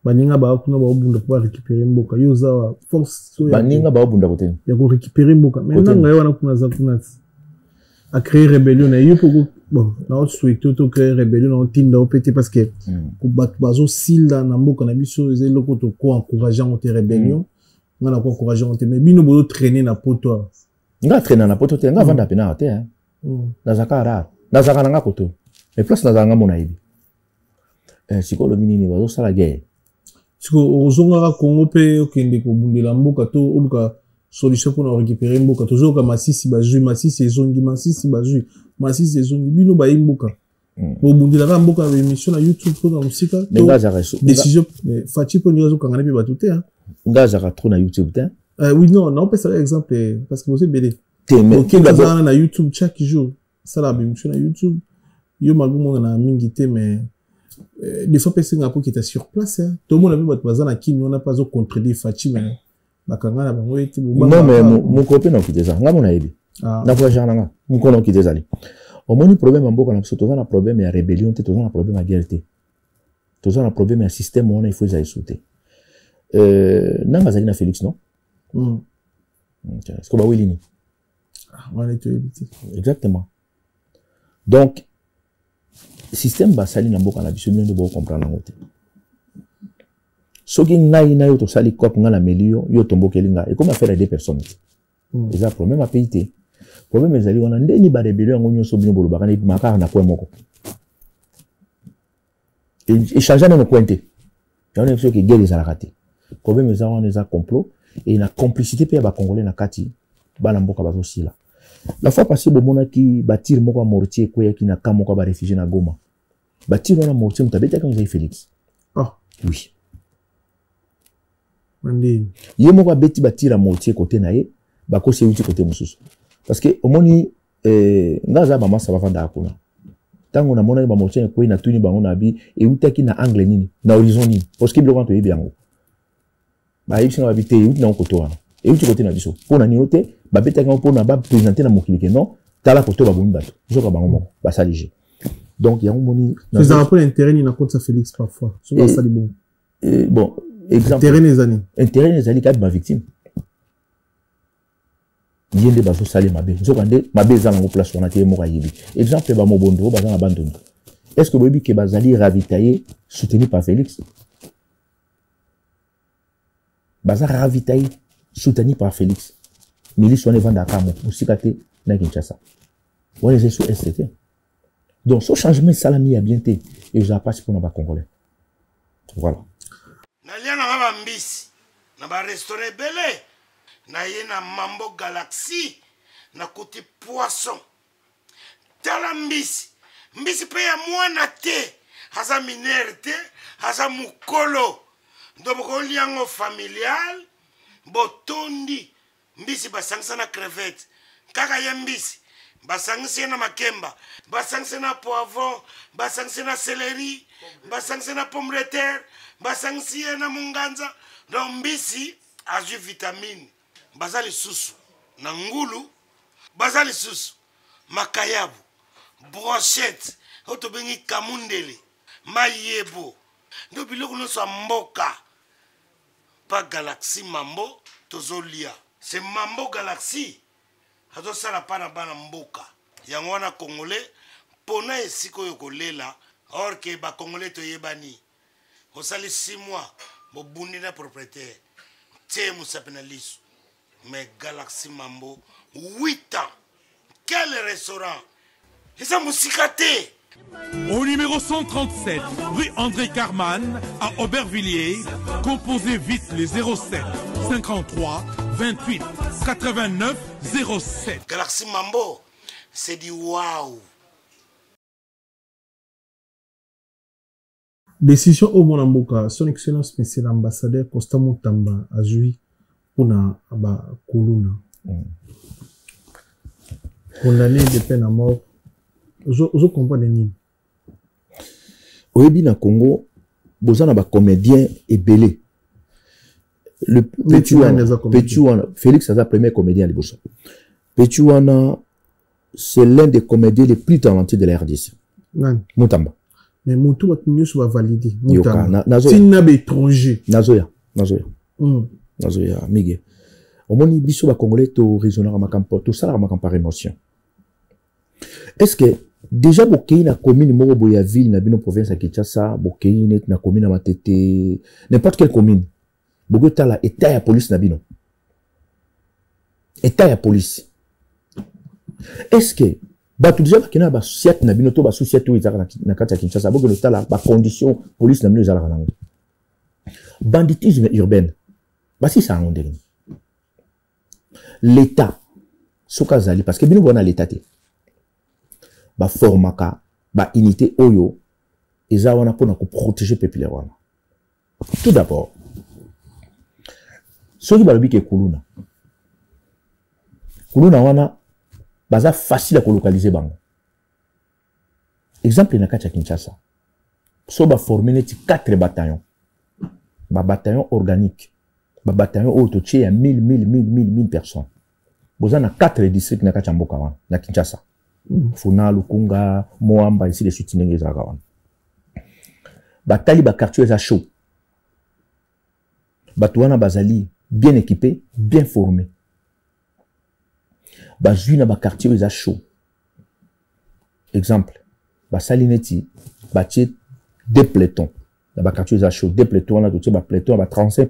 baninga ba kuna ba obunda pour récupérer mboka yoza force baninga ba obunda kote ya ko récupérer mboka maintenant ngayo wana kuna za kuna a créer rébellion na yo pour bon na souhaiter to créer rébellion na tinda opété parce que ko bat bazo sila na mboka na biso ezelo to ko encourager en rébellion ngana ko encourager en mais bino bozo traîner na poto nga traîner na poto te nga vanda pena te hein na zakara na zakana nga koto et place na zanga mona ibi siko lo minini bazo sala guerre siko ozonga Congo pe okende ko bundela mboka to oluka solution pour récupérer mboka toujours comme masisi bazui masisi ezongi masisi bazui masisi ezongi bino ba mboka bo bundela mboka ba émission na YouTube pour na musika décision fati pour nous kangana pe batute hein ngaza ka trop na YouTube te oui non on peut ça exemple parce que vous êtes BD OK na YouTube chaque jour ça la émission na YouTube yo magumo na mingi te mais des fois personne qui était sur place hein tout le monde avait votre bazana qui on n'a pas au contredire Fati mais bakanga na bango ete non mais mon copain na kite ça nga mona yebi na voyage nanga mkono ki dezali au moins problème mboka na biso toza na problème ya rébellion te toza na problème ya guerre te toza na problème ya système wana il faut les sauter nanga zali na Félix non est-ce que ba wilini on est évité exactement donc système basali na mboka na biso ndio bo comprendre ngote soki ngai na yo to sali cop nga na melio yo tombokeli nga et comme affaire des personnes ils ont problème à payer problème ezali wana ndeni ba rebellion ngo nyoso bino bolo bakana makara na point moko et changer même pointé ya on est que guerre les a raté problème ezali wana eza complot et na complicité pe ba congolais na kati bana mboka bazo sila la fois passée bomona ki batir moko mortier ko yaki na kamoko ba réfugié na Goma batir wana mortier mutabeta quand vous Félix oui Mandine ye moko beti batir mortier côté na ye bako se uti côté mususu parce que omoni ngaza ba masa bafanda akuna tango na mona ba mortier ko ina tuni bango na bi e utaki na angle nini na horizon nini parce que biloko to yebi yango ba yibisi na babite uti na koto wana et uti côté na biso pona ni noté ba beta quand pona ba présenter na mokili non tala koto ba bumi bato biso ka bango moko ba salige donc ya moni ça rapport intérêt ni na compte Félix parfois souvent ça dit bon bon exemple intérêt les années quatre ma victime yende bazo sali mabe nzokande mabe za ngo place wana te mo kayibi exemple ba mobondo baza na bandoni est-ce que bobi ke bazali ravitailler soutenu par Félix baza ravitailler soutenu par Félix milice wana vanda kamo musikate na Kinshasa wala c'est sur STT donc ce changement salami a bien été et je passe pour na ba congolais voilà na liana ba mbisi na ba restaurant belé na ye na Mambo Galaxy na kuti poisson tala mbisi pe ya mwana te haza minere te haza mukolo ndoboko liango familial botondi mbisi basangisa na crevette kaka ye mbisi basangisa na makemba basangisa na poivron basangisa na céleri basangisa na pomme de terre basangisa na munganza donc mbisi azu vitamine bazali susu na ngulu bazali susu makayabu brochette oto bengi kamundele mayebo ndo biloko no sa mboka pa Galaxy Mambo tozolia c'est Mambo Galaxy azo sala pana bana mboka yango wana congolais pona esiko yokolela or que ba congolais to yebani osali 6 mois bo bundi na propriétaire te musapena lisu mais Galaxy Mambo 8 ans quel restaurant et ça musicate. Au numéro 137 rue André Carman à Aubervilliers, composez vite les 07 53 28 89 07. Galaxy Mambo c'est du waouh. Décision au Monamboka, son excellence monsieur l'ambassadeur Constant Mutamba a joui pour na ba Kuluna. Condamné de peine à mort. Je comprends les nids. Au na Congo, bozana ba comédien et belé. Le Petuana, Félix a premier comédien à Liboso. Petuana, c'est l'un des comédiens les plus talentueux de la RDC. Mutamba. Mais Moutou va valider. Mutamba. C'est un étranger. Nazoya. Miguel. Au moins, biso ba Congolais to raisonner ma campo, to sala ma par émotion. Est-ce que déjà bokei na commune moko boya ville na bino province ya Kinshasa, bokei net na commune na Matete, n'importe quelle commune. Boko tala état ya police na bino. État ya police. Est-ce que batu déjà bakina ba société na bino to ba société ezaka na kati ya Kinshasa, boko tala ba condition police na bino ezala nango. Banditisme urbain. Basi ça en ndenge. L'état soka zali parce que bino bona l'état te. Ba formaka ba unité oyo eza wana pona ko protéger peuple wana. Tout d'abord soki balobi ke kuluna wana baza facile à localiser bango. Exemple na kati ya Kinshasa so ba former neti 4 bataillons ba bataillon organique ba bataillon oyo totie ya 1000 personnes boza na 4 districts na kachamboka wana na Kinshasa. Funa, Lukunga, Moamba, ici les suites ndenge ezalaka wana. Batali ba quartier za chaud. Bato wana bazali bien équipés, bien formés. Bazui na ba quartier za chaud. Exemple, basali neti batie 2 pelotons. Dans ba quartier za chaud, 2 pelotons là, ba peloton ba 35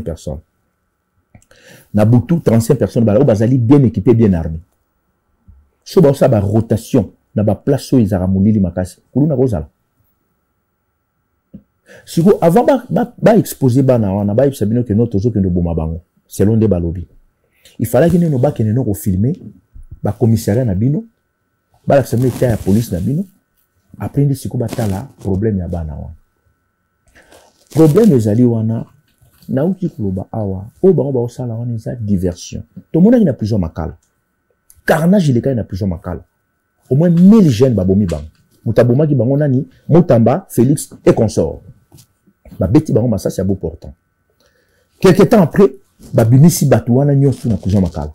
personnes. Na Butu 35 personnes bazali bien équipés, bien armés. So ba sa ba rotation na ba place so izara mulili makasi. Kuluna kozala. Siko avant ba exposer bana wana ba sabino que notre zo que no boma bango selon des balobi. Il fallait que nous ba que nous ko filmer ba commissariat na bino ba la sabino ta police na bino après ndi siko batala problème ya bana wana. Problème ezali wana na uti kuloba awa o bango ba osala wana za diversion. To mona ina plusieurs makala. Carnage il est na plusieurs makala. Au moins 1000 jeunes babomi bang. Mutaboma ki bango nani Mutamba, Félix et consort. Ba beti bango ça c'est beau portant. Quelque temps après, ba bimisi batouana nyosu na plusieurs makala.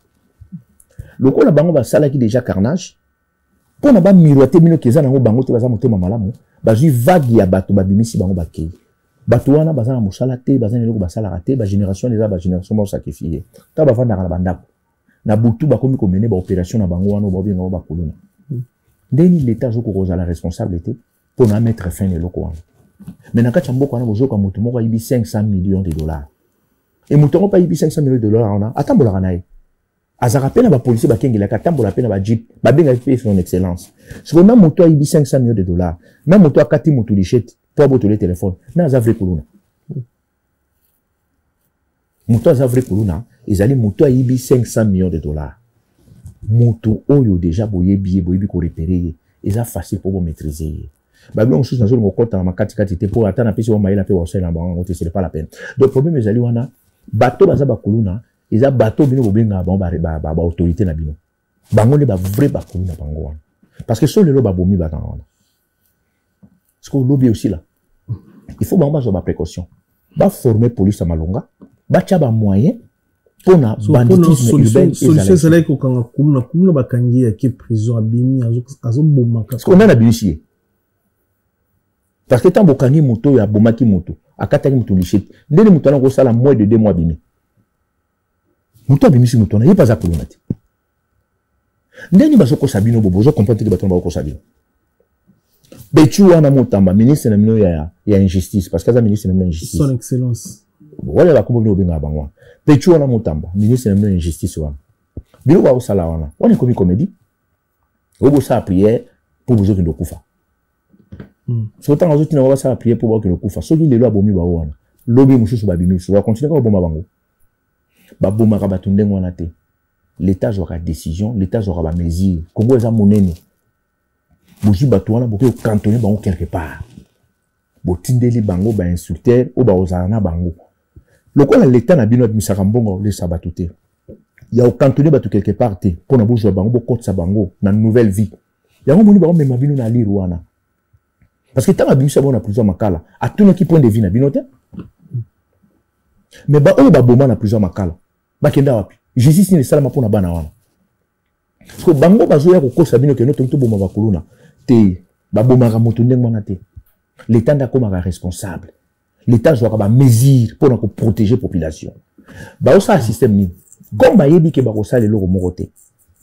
Loko la bango ba sala ki déjà carnage. Pour na ba miroiter bino keza nango bango te baza motema malamu, ba zui vague ya bato ba bimisi bango ba kei. Batouana baza na mosala te, baza na loko ba sala raté, ba génération les ba génération ba sacrifier. Ta ba vanda na bandako. Na butu ba komi ko mener ba opération na bango wana ba binga ba kolona. Deni l'état zoko koza la responsabilité pour na mettre fin le loko wana. Mais na kachamboko wana bozo ka mutu moko yibi 500 millions de dollars. Et mutu moko pa yibi 500 millions de dollars wana atambola kana ye. Azara pena ba policier ba kengela ka tambola pena ba jeep ba benga pe son excellence. Siko na mutu yibi 500 millions de dollars. Na mutu akati mutu lichette pour boto le téléphone. Na za vrai kuluna. Mutu za vrai kuluna, ezali mutu yibi 500 millions de dollars. Mutu oyo déjà boyebi ko repérer. Eza facile pour vous maîtriser. Babylon sous na zone ngokota na makati kati te pour atana pesi wa maila pe wa sena bango te c'est pas la peine. Donc problème ezali wana bateau baza bakuluna eza bateau bino bobenga ba autorité na bino. Bango le ba vrai bakuluna bango wana. Parce que solo lo ba bomi ba wana. Parce que lobby aussi là. Il faut bango ba précaution. Ba former police à Malonga, ba tia ba moyen pour na banditisme urbain. Solution c'est là ko kanga kumuna ba kangi ya ki prison abimi azo bomaka. Parce qu'on a la bichier. Parce que tant bokangi moto ya bomaki moto akataki moto lichette ndeni moto na ko sala moins de 2 mois bimi moto abimi si moto na yepa za kuluna te ndeni bazoko sabino bobo zo comprendre que bato ba ko sabino betu wana Mutamba ministre na mino ya injustice parce que ça ministre na mino injustice son excellence wala ba kombo binga bangwa betu wana Mutamba ministre na mino injustice wana bilo ba osala wana wana komi comédie obo sa prière pour vous autres ndokufa. So tant que tu n'as pas prier pour voir que le coup fasse. So qui les lois bomi ba wana. Lobi mususu ba bimi. So va continuer ka bomba bango. Ba bomba ka batunde ngwana te. L'État aura décision, l'État aura ba mesure. Congo eza monene. Boji batu wana boke cantonner bango quelque part. Bo tindeli bango ba insulter ou ba ozana bango. Lokola l'État na bino admisaka mbongo le sabatute. Ya au cantonner batu quelque part te. Pona bojo bango bo kotsa bango na nouvelle vie. Ya ngomoni bango mema bino na liru wana. Parce que tant abimisa bon na plusieurs makala à tout qui point de vue na binote mais ba o ba boma na plusieurs makala ba kenda wapi justice ni sala mapona bana wana parce que bango bazo ya ko kosa bino ke no to boma ba kuluna te ba boma ka moto ndenge wana te l'état nda koma ka responsable l'état doit ba mesure pour na ko protéger population ba o sa système ni comme ba yebi ke ba ko sala le moko te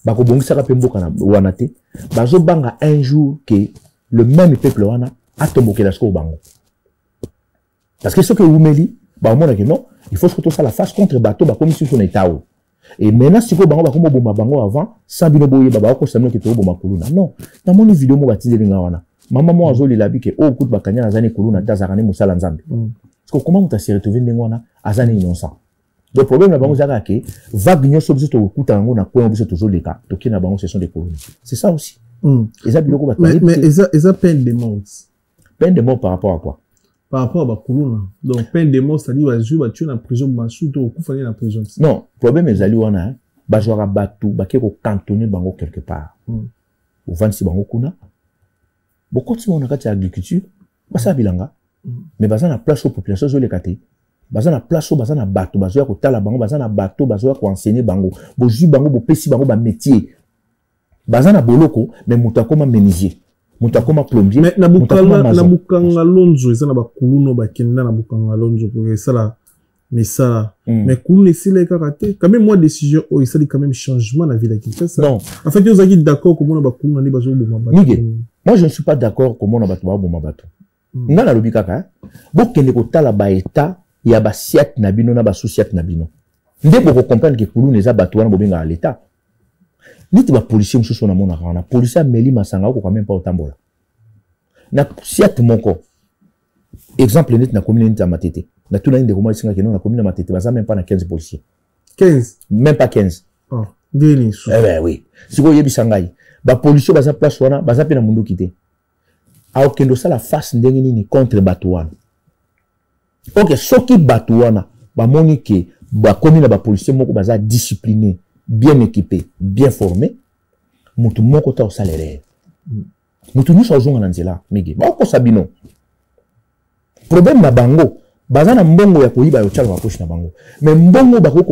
ba ko bongisa ka pemboka na wana te bazo banga un jour que le même peuple wana atomboke la sko bango. Parce que ce que vous me dites, bah au moins que non, il faut surtout ça la face contre bateau bah comme si son état. Et maintenant si vous bango bah comme bomba bango avant, sans bino boye bah ko samno ke to bomba kuluna. Non, dans mon vidéo mo baptisé linga wana. Maman mo azoli labi ke o kut bakanya na zani kuluna tazarane musala nzambe. Parce que comment on s'est retrouvé ndengwana azani innocent. Le problème là bango zaka ke vague nyoso biso to kuta ngo na ko biso toujours leka to kina bango ce sont des colonies. C'est ça aussi. Mais ils ont peine de mort. Peine de mort par rapport à quoi? Par rapport à Bakuluna. Donc, peine de mort, c'est-à-dire que tu vas tuer en prison, tu vas en prison. Non, le problème est que tu vas battu, tu vas cantonner bango quelque part. Ou vendre si bango kuna. Beaucoup de gens ont agriculture, ça bilanga. Mais bazan la place aux populations sur les quartiers. baza na place o baza na bato bazoya kotala bango baza na bato bazoya koenseigner bango bozwi bango bopesi bango ba métier baza na boloko mais moto akoma menuisier moto akoma plombier mais na bukanga lonzo eza na bakuluno bakenda na bukanga lonzo pour esala misala mais kuluna esila kaka te quand même moi décision o esali quand même changement na vie la Kinshasa non en fait vous êtes d'accord comment bakuluna ni bazoboma bato moi je ne suis pas d'accord comment na bato baboma bato nga na lobi kaka bokende kotala ba état ya ba siat na bino na ba sociat na bino nde boko comprendre que kuluna eza bato wana bobenga à l'état niti ba policier mususu na mona kana policier ameli masanga ko quand même pas otambola na siat moko exemple net na commune nta matete na tuna inde comment singa keno na commune matete baza même pas na 15 policiers 15 même pas 15 oh deni eh ben oui siko yebisa ngai ba policier baza place wana baza pe na mundu kité a okendo sala face ndenge nini contre bato wana ok soki bato wana ba moni ke ba commune ba policier moko baza discipliné bien équipé bien formé mutu moko ta salaire mutu nyuso azonga na nzela migi ba ko sabino problème na bango baza na mbongo ya koyiba yo tshalo ba poche na bango mais mbongo ba ko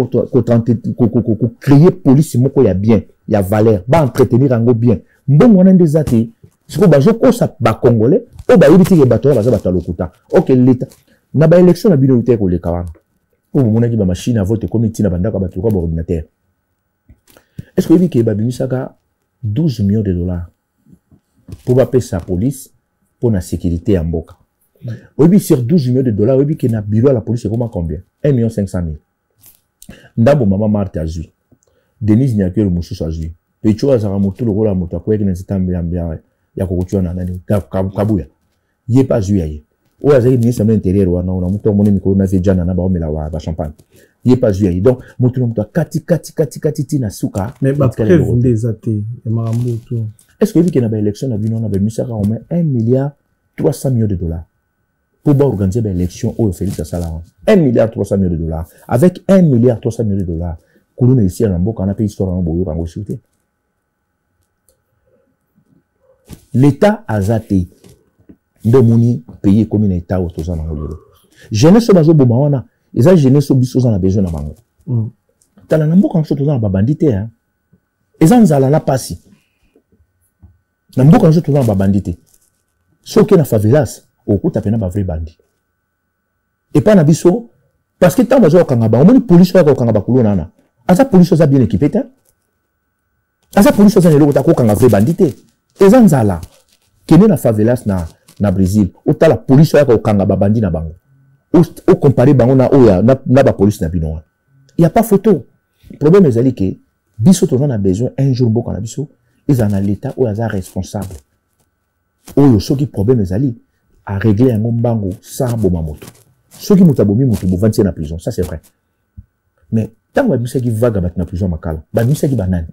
créer police moko ya bien ya valeur ba entretenir ango bien mbongo wana ndezate siko bazo ko sa ba congolais o ba yibiti ke bato baza bato lokuta ok l'état na ba élection na bino uté ko le kawana o mona ki ba machine à vote comité na bandaka bato ko ba ordinateur est-ce que yibiki ba bimisaka 12 millions de dollars pour ba payer sa police pour la sécurité en mboka. Oui, sur 12 millions de dollars, oui, qui n'a bureau à la police, c'est comment combien? 1 500 000. Ndabo maman Marthe a joué. Denise n'y a que le moussou a joué. Et tu vois, ça va monter le rôle à monter, quoi, qu'il y a un ya kokutua na nani kabuya. Yé pas joué. Ou à zéro ni semble intérieur ou non, on a monté mon micro na fait jana na ba omela wa champagne. Yé pas joué. Donc, monter le moto kati na suka. Mais ba prévu des athées, et maramutu. Est-ce que vu qu'il y a une élection na bino na ba misaka au moins 1 milliard 300 millions de dollars pour organiser une élection au Félix Assala. 1 milliard 300 millions de dollars. Avec 1 milliard 300 millions de dollars, Kouloune ici à Nambo, on a payé histoire en Boyo, en Gauchouté. L'État a zaté. Ndomoni payé comme un État au Tozan en Gauchouté. Jeunesse au Bazo Bomawana, ils ont jeunesse au Bissos en a besoin de Mango. T'as la Nambo quand tu as bandité, hein. Ils ont zala la passi. Nambo quand tu as bandité. Sauf qu'il y a favelas. Au coup, t'as pas vrai bandit. Et pas na biso, parce que tant que tu kangaba, on dit police au kangaba kulo nana. Asa police ça bien équipé ta. Asa police ça nelo ta ko kangaba vrai bandité. Ezanzala. Kene na favelas na Brésil, ou ta la police au kangaba bandit na bango. Ou comparer bango na oya na ba police na bino. Il y a pas photo. Le problème est que biso to a besoin un jour beaucoup na biso, ils en a l'état ou asa responsable. Oyo soki problème ezali à régler un mbango sans bomamoto. Ceux qui mutabomi mutubu 20 na prison, ça c'est vrai. Mais tant que bimisa qui vague à na prison makala, ba bimisa qui banane.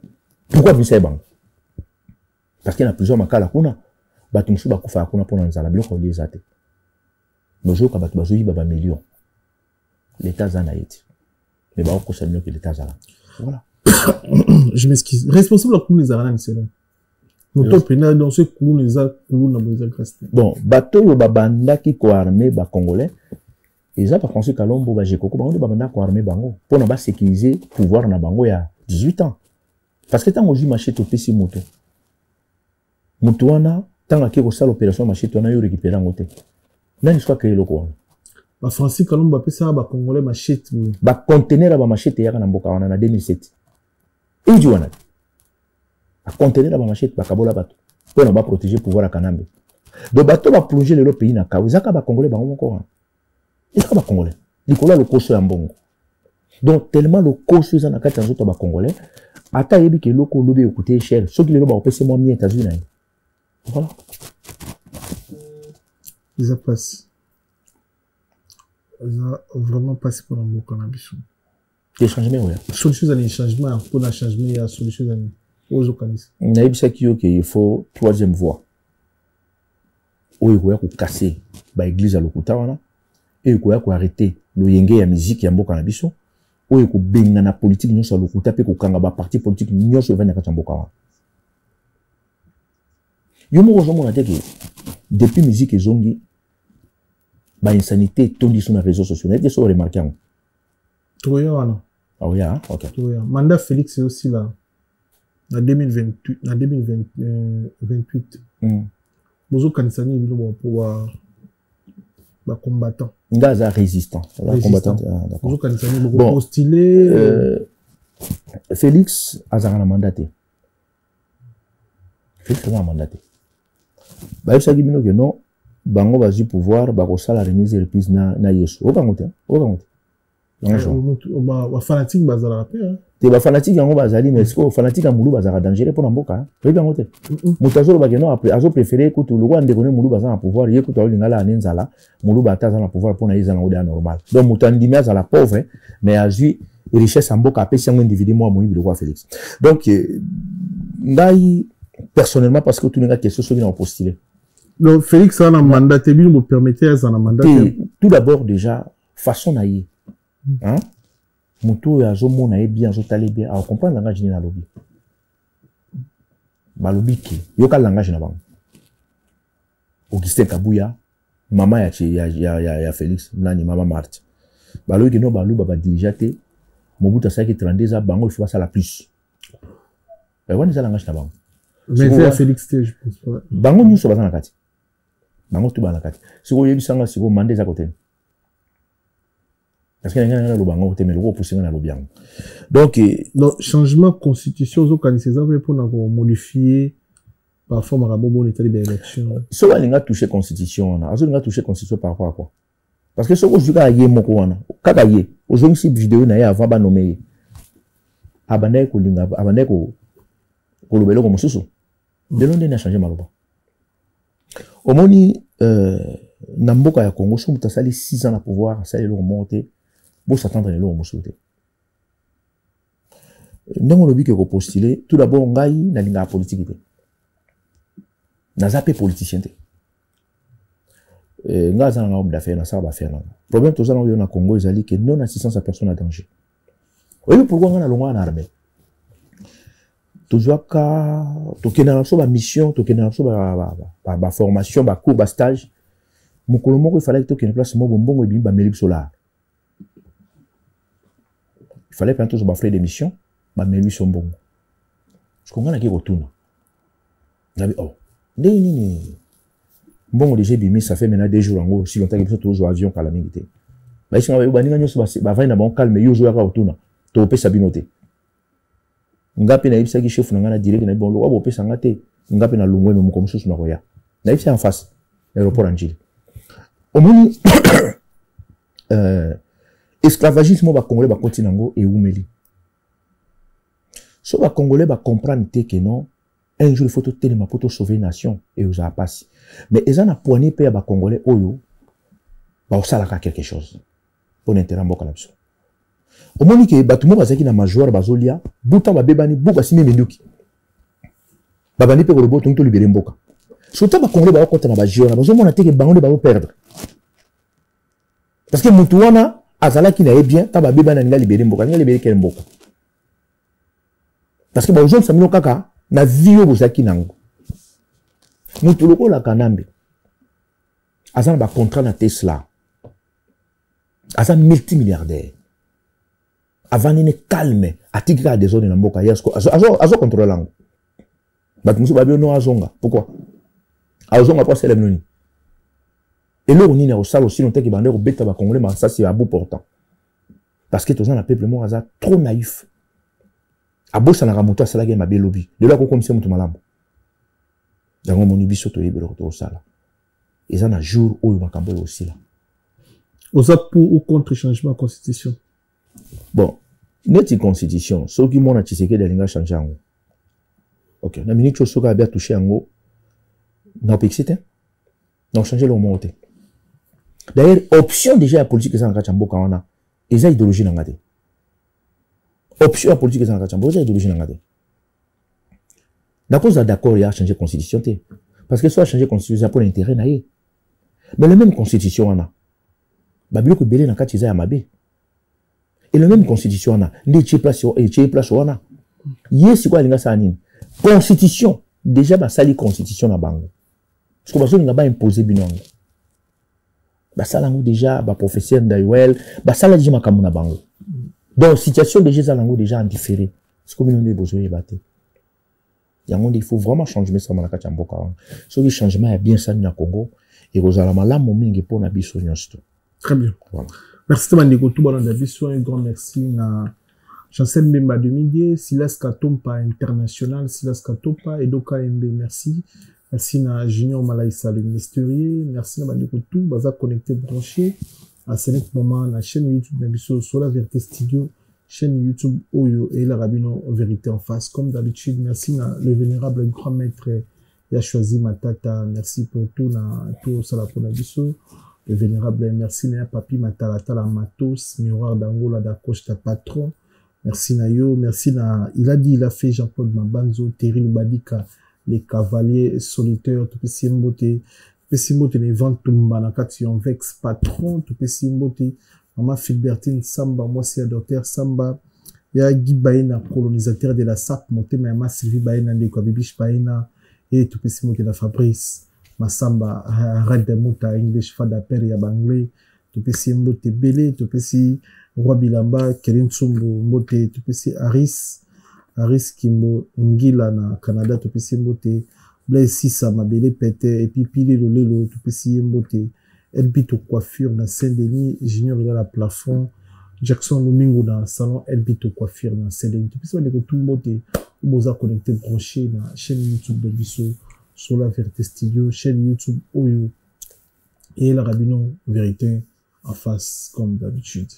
Pourquoi bimisa bang? Parce que na prison makala kuna ba tumsu ba kufa kuna pona nzala biloko les ate. Nozo ka ba bazoyi ba millions. L'état zana yeti. Mais ba ko mieux que l'état zala. Voilà. Je m'excuse. Responsable à les arana c'est là. Dans ce coup, les a bon, bateau yo babanda qui ko armé ba congolais. Ils ont pas pensé qu'à l'ombo ba jekoko ba on babanda ko armé bango pour na ba sécuriser pouvoir na bango ya 18 ans. Parce que tant oji machete pesi moto. Moto wana tant que ko sala opération machete wana yo récupérer ngote. Nani soit créer loko wana. Ba Francis Kalomba pesa ba congolais machete. Ba conteneur ba machete ya na mboka wana na 2007. Et wana à contenir la machette bakabola bato pour ne pas protéger pouvoir à Kanambe. Donc bato va plonger le pays na kawe zaka ba congolais bango encore. Ezaka ba congolais. Likola le koso ya mbongo. Donc tellement le koso za na kati nzoto ba congolais ata yebi ke loko lobe écouter cher. Ceux qui le ba opese moi mi États-Unis. Voilà. Ils a passé. Ils a vraiment passé pour un beau cannabis. Des changements ouais. Solution à les changements pour la changement il y a solution à il faut troisième voie. Où il faut casser l'église à l'Okutawana et il faut arrêter le yenge ya musique ya mboka na biso. Où il faut benga na politique nyonso à l'Okuta pe ko kanga ba parti politique nyonso vanya kati mboka wana. Yo mo rozo mona teke depuis musique ezongi ba insanité tondi sur les réseaux sociaux n'était sur remarqué Troya wana. ah oui hein OK Troya mandat Félix est aussi là en 2028 en 2028 bozo kanisani bilo pour ba combattant ngaza résistant combattant d'accord bozo kanisani beaucoup postulé Félix azara mandaté Félix a mandaté ba yesa gibino que non bango bazi pouvoir ba ko sala remise et reprise na Yesu okangote ba fanatique bazala pe te ba fanatique yango bazali mais ko fanatique ya mulu bazara dangereux pour mboka oyebi yango te mutazo ba que non après azo préférer ko to lo kwa ndeko ne mulu bazana pouvoir ye ko to lingala anenzala mulu bataza na pouvoir pour na izana odia normal donc mutandimi azala pauvre mais azui richesse mboka apesi yango individu moi moyibi le roi Félix donc ngai personnellement parce que tout n'est question sur qui postulé. Donc Félix a un mandat, tu me permettez à un mandat. Tout d'abord déjà façon naïe. Hein? Muto ya zo mona bien zo talé bien à comprendre langage ni na lobby. Ba lobby ki yoka langage na bango. Augustin Kabuya, maman ya Félix, nani maman Marthe. Ba lobby no ba lu ba dirigeate Mobutu sa ki 32 ans bango il faut ça la plus. Et wani za langage na bango. Mais c'est Félix T, je pense pas. Bango nyuso bazana kati. Bango tu bana kati. Siko yebi sanga siko mande za côté. Parce que ngana lo bango côté mais lo pousser na lo bien. Donc changement constitution zo kanisa za pour na modifier parfois marabobo l'état de l'élection. So balinga toucher constitution na. Azo linga toucher constitution par rapport à quoi? Parce que soko juka ye moko wana. Kaka ye. Ozo msi vidéo na ye avant ba nommer. Abane ko linga abane ko lobelo ko mususu. De l'on n'a changé maloba. Au moni na mboka ya Congo so mutasali 6 ans à pouvoir, ça le remonter. Bo s'attendre le musuté. Ndongo lobi ke ko postuler, tout d'abord ngai na linga politique té. Na zape politicien té. Nga za nga homme d'affaires na ça va faire là. Problème to za na Congo ezali que non assistance à personne en danger. Oui pourquoi nga na longa na armée. Toujours ka tokena na so ba mission tokena na so ba formation ba cours ba stage mukolo moko il fallait que tokena place mo bongo ebi ba meli solar il fallait pas tous ba frais de mission ba meli so bongo ce qu'on a ki retourne nabi oh ni bongo déjà bimi ça fait maintenant 2 jours en gros si longtemps que toujours avion kala mingité ba isinga ba ninga nyoso ba va na bon calme yo zo ya ka retourne to pe sabinote ngapi na ibisa ki chef na ngana direct na bon lo abo pesa ngate ngapi na lungwe no muko mususu na koya na ibisa en face aéroport Anjili omoni esclavagisme ba congolais ba continengo e umeli so ba congolais ba comprendre te que non un jour il faut te ma poto sauver nation et aux a passé mais ezana poigné pe ba congolais oyo ba osala ka quelque chose pour intérêt mboka na biso omoni ke batumo bazaki na major bazolia buta babebani buka sime menduki babani pe ko roboto nto libérer mboka sota ba congolais ba kota na ba jiona bazo mona te ke bango ba perdre parce que mutu wana azalaki na bien ta babebana nga libérer mboka nga libérer quel mboka parce que ba ozo samino kaka na vie bozaki nango mutu lokola kanambe azana ba contrat na Tesla azana multimilliardaire avant une calme atika des zones na mboka yasko azo contrôler lango batumusu babio no azonga pourquoi azonga pas cela noni et là on y a au sale aussi longtemps que bande ko beta ba congolais mais ça c'est à bout portant parce que tous gens la peuple mo aza trop naïf abosa na ramoto sala ke mabe lobby de là ko comme c'est mutu malambo dango moni biso to yebelo to sala et ça na jour où makambo aussi là osa pour ou contre changement constitution. Bon, notre constitution, ce qui m'a dit que les gens changent en haut. Ok, la minute chose qui a bien touché en haut, n'a pas excité, n'a changé le moment. D'ailleurs, option déjà la politique que ça n'a pas changé quand on a, et ça idéologie n'a pas. Option la politique que ça n'a pas changé, et ça idéologie n'a pas. D'accord, d'accord, il y a changé la constitution, parce que soit changer la constitution, ça pour l'intérêt naïe. Mais la même constitution on a, babilo que belé n'a pas changé à mabé. Et la même constitution on a, les place on a. Yes, quoi l'inga ça anime. Constitution, déjà bah sali constitution na bango. Parce que parce qu'on n'a pas imposé binongo. ça lango déjà ba professeur Ndayuel ça la déjà makambo na bango donc situation déjà ça lango déjà en différé ce que nous besoin de battre il faut vraiment changer ça malaka chamboka so le changement est bien ça na Congo et rozala malamu mingi pour na biso nyonso. Très bien. Voilà. Merci Mandeko tout bon biso un grand merci na Chancel Mbemba 2010 Silas Katompa international Silas Katompa Edoka MB merci. Merci na Junior Malaïsa le mystérieux. Merci na Bandeko tout. Baza connecté branché. À ce moment, la chaîne YouTube Nabiso sur la Vérité Studio. Chaîne YouTube Oyo et la Rabino Vérité en face. Comme d'habitude, merci na le vénérable grand maître Yachoisi Matata. Merci pour tout na tout ça la pour Nabiso. Le vénérable merci na Papi Matalata la Matos. Miroir d'Angola d'Akoche ta patron. Merci na yo. Merci na il a dit il a fait Jean-Claude Mabanzo. Terry Lubadika. Les cavaliers solitaires, tout petit mbote les ventes tumba na kati yon vex patron, tout petit mbote, maman Philbertine Samba, moi c'est docteur Samba, ya Guy Baena, colonisateur de la SAP, monté maman Sylvie Baena, ndeko Bibiche Baena, et tout petit mbote na Fabrice, Masamba, Red Muta, English Fada Père ya Banglais, tout petit mbote Belé, tout petit Roi Bilamba, Kelin Tsumbu, mbote, tout petit Aris Kimbo Ngila na Canada to pesi mbote Blaise Sissa Mabele Pete et puis Pile Lolelo to pesi mbote Elbito coiffure na Saint-Denis Junior dans la plafond Jackson Lumingo dans salon Elbito coiffure na Saint-Denis to pesi on tout mbote boza connecté branché na chaîne YouTube de Bisso sur la Vérité Studio chaîne YouTube Oyo et la Rabino Vérité en face comme d'habitude.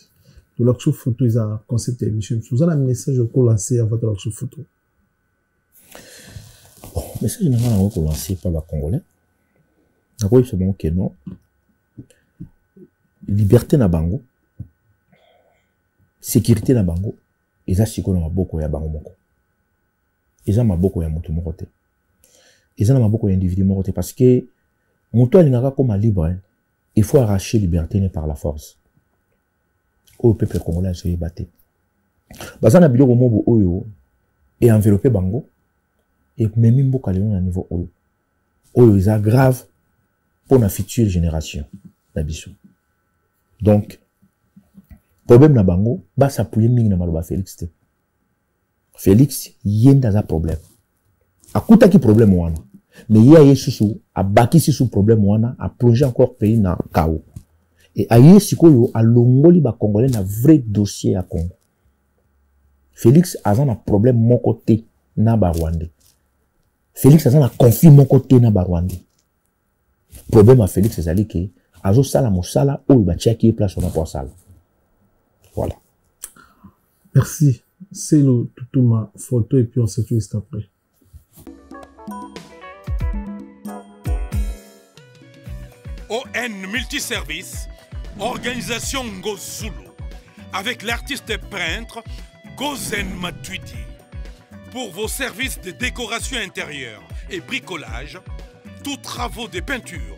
L'action photo est un concept d'émission. Vous avez un message pour lancer avant de l'action photo. Bon, message n'est pas lancé par les Congolais. D'abord, c'est bon que non. Liberté na bango, sécurité na bango, et ça c'est qu'on a beaucoup ya bango moko. Et ça m'a beaucoup ya mutu moko te. Et ça m'a beaucoup ya individu moko te parce que mutu alingaka comme libre, il faut arracher liberté par la force. Au peuple congolais se battre. Bazana biloko mobo oyo et enveloppé bango et même mboka lelo na niveau oyo. Oyo is grave pour la future génération d'abisso. Donc problème na bango ba s'appuyer mingi na maloba Félix te. Félix yenda za problème. Akuta ki problème wana. Mais ya yesusu abaki sous problème wana a plongé encore pays na chaos. Et aïe sikoyo a longoli ba congolais na vrai dossier à Congo. Félix a un problème mon côté na ba Rwandais. Félix a un conflit mon côté na ba Rwandais. Problème à Félix c'est que azo sala mosala ou ba tia qui place on a pour sala. Voilà. Merci. C'est le tout ma photo et puis on se retrouve juste après. ON Multiservice, organisation Ngozulu, avec l'artiste peintre Gozen Matuidi. Pour vos services de décoration intérieure et bricolage, tous travaux de peinture,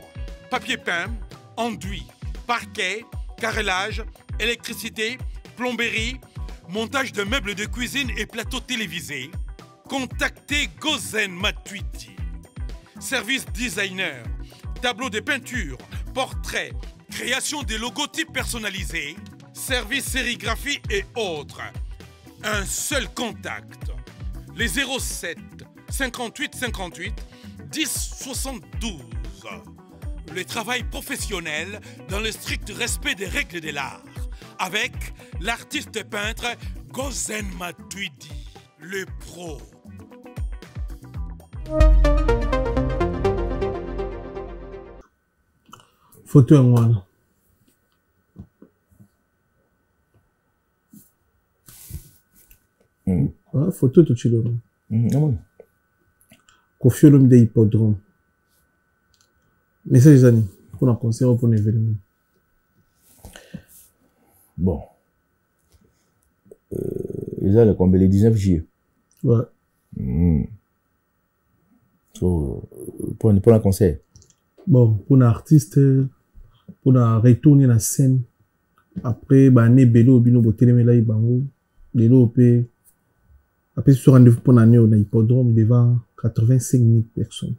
papier peint, enduit, parquet, carrelage, électricité, plomberie, montage de meubles de cuisine et plateaux télévisés, contactez Gozen Matuidi. Service designer, tableau de peinture, portrait, création de logotypes personnalisés, service sérigraphie et autres. Un seul contact. Les 07 58 58 10 72. Le travail professionnel dans le strict respect des règles de l'art. Avec l'artiste peintre Gozen Matuidi, le pro. Photo en moi. Photo tout de suite. Kofi l'homme de hippodrome. Message des années pour un concert ou pour un événement. Bon. Ils ont le combien le 19 juillet. Ouais. So, pour un concert. Bon, pour un artiste, pour un retourner la scène. Après, bah, né Bélo, Bino, Boteleme, là, Bango. Bélo, après, ce rendez-vous pour l'année, on a hippodrome devant 85 000 personnes.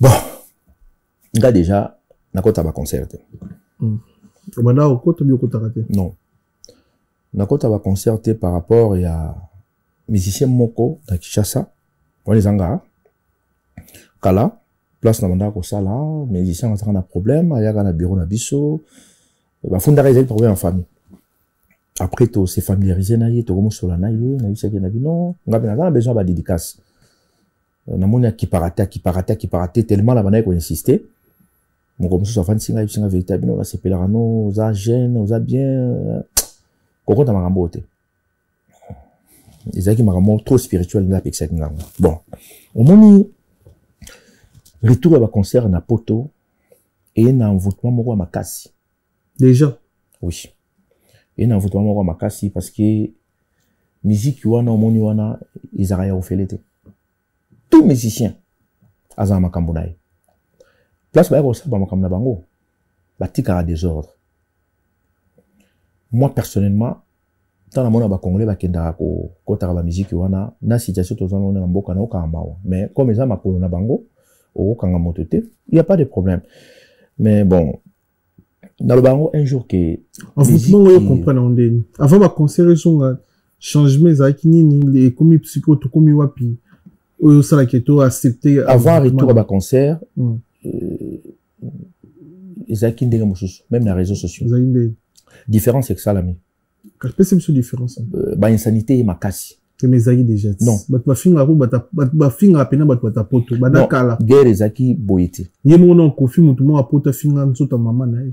Bon. nga déjà nakota ba concert bana okota bio kota raté non nakota ba concert par rapport ya musicien moko na Kinshasa on les anga kala place na banda ko sala musicien a un problème aya na bureau na biso ba funda résoudre problème en famille après to se familiariser na ye to comme sola na ye na yisa ke na bino nga na besoin ba dédicace na moni ki parate tellement la bana ko insister mon comme ça fan singa singa véritable non la c'est pelarano za jeune za bien koko ta makambo te ezaki makambo trop spirituel na pexek nganga bon au moni retour à concert na poto et na envoûtement moko makasi déjà oui et na envoûtement moko makasi parce que musique wana au moni wana izara ya ofelete tout musicien aza makambo na ye place ba ko sa ba makambo na bango batika désordre moi personnellement dans la mona ba congolais ba kenda ko kota ba musique wana na situation to zona na mboka na okamba mais comme eza makolo na bango au kanga motote il y a pas de problème mais bon dans le bango un jour que en fait moi je comprends on avant ba concert son changement za kinini les comme psycho to comme wapi o sala keto accepter avant retour à ba concert ezaki ndenge mosusu même na réseaux sociaux différence c'est que ça l'ami quelle peut être différence ba insanité makasi que mes amis déjà non ba finga ko ba finga pena ba poto ba kala guerre ezaki boyete yemo non kofi mutu mo apota finga nzota mama na ye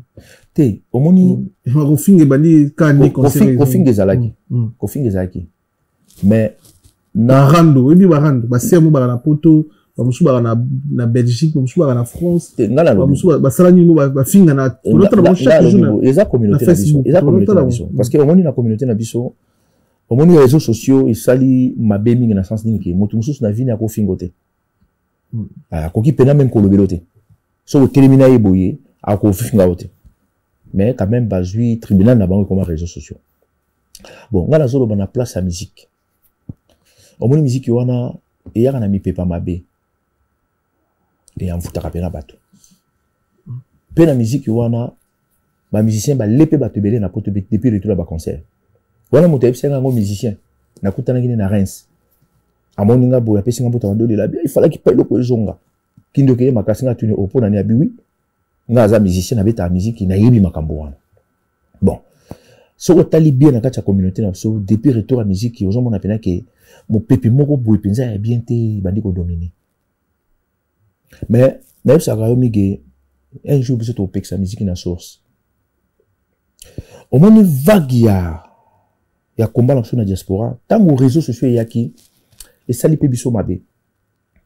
te omoni ko finga bali ka ni conseil ko finga ezalaki mais na rando ebi ba rando ba semo ba na poto ba musu ba na Belgique ba musu ba na France ngala ba musu ba sala ni mo ba finga na l'autre ba chaque jour eza communauté na biso parce que omoni na communauté na biso omoni réseaux sociaux et sali mabemi na sens nini ke motu mususu na vini akofingo te akoki pena même kolobelo te so termina eboye akofinga ote mais quand même bazui tribunal na bango comme réseaux sociaux bon ngala zolo bana place à musique omoni musique wana eyaka na mipepa mabe et amfutaka pena bato pe na musique wana ba musicien ba lepe bato belé na poto depuis retour ba concert wana moto ebsenga ngo musicien nakutana kine na Reims amoni nga boya pesinga mboto bandoli la bien il fallait qu'il paye le kozonga kindo ke makasi nga tuni opo na ni abiwi nga za musicien na beta musique na yebi makambo wana bon so ko tali bien na kati ya communauté na so depuis retour à musique ozo mona pena ke mo pepe moko boy penza ya bien te bandi ko dominer mais na yebsa ka yo mige un jour biso to pexa musique na source omoni vague ya combat na na diaspora tango réseaux sociaux yaki et sali pe biso mabe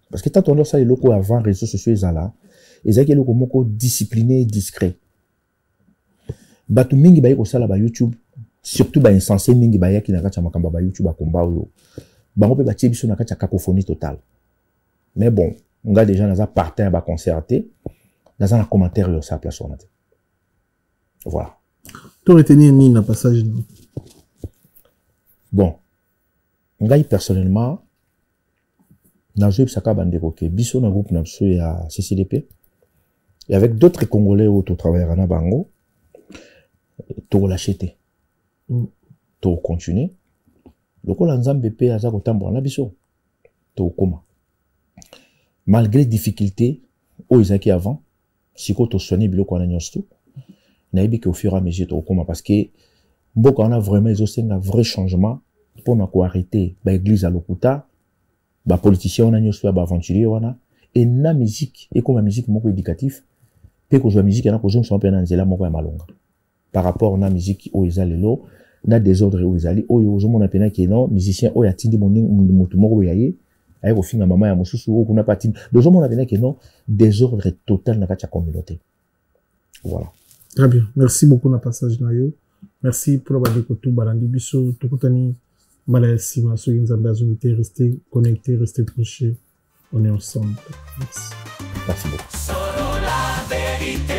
parce que tant on a ça les locaux avant réseaux sociaux ezala ezaki loko moko discipliné discret batu mingi baye ko sala ba YouTube surtout ba insensé mingi baye ki na kati makamba ba YouTube akomba oyo bango pe ba tie biso na kati cacophonie totale mais bon on a déjà naza partant ba concerté dans un commentaire yo sa place on a voilà tu retenir ni na passage non bon ngai personnellement dans le saka bandeko ke biso na groupe na biso ya CCDP et avec d'autres congolais où to travailler na bango to l'acheter to continuer lokola nzambe pe aza kotambola na biso to koma malgré difficulté o izaki avant siko to soigner biloko na nyosto na yebi ke au fur et à mesure to koma parce que mboka on a vraiment un vrai changement pour na ko arrêter ba église à lokuta ba politicien on a nyoso ba aventurier wana et na musique et comme la musique moko éducatif pe ko zo musique na ko zo so pe na nzela moko ya malonga par rapport na musique o ezalelo na désordre o ezali oyo zo mona pena ke non musicien o ya tindi motu moko yaye ay ko finga mama ya mususu o kuna patine do zo mona pena ke non désordre total na kacha communauté voilà très bien merci beaucoup na passage na yo merci pour la découverte barandi biso tokutani Malaya Sima, ceux qui nous ont restés connectés, restés prochés. On est ensemble. Merci. Merci beaucoup. Solo la vérité.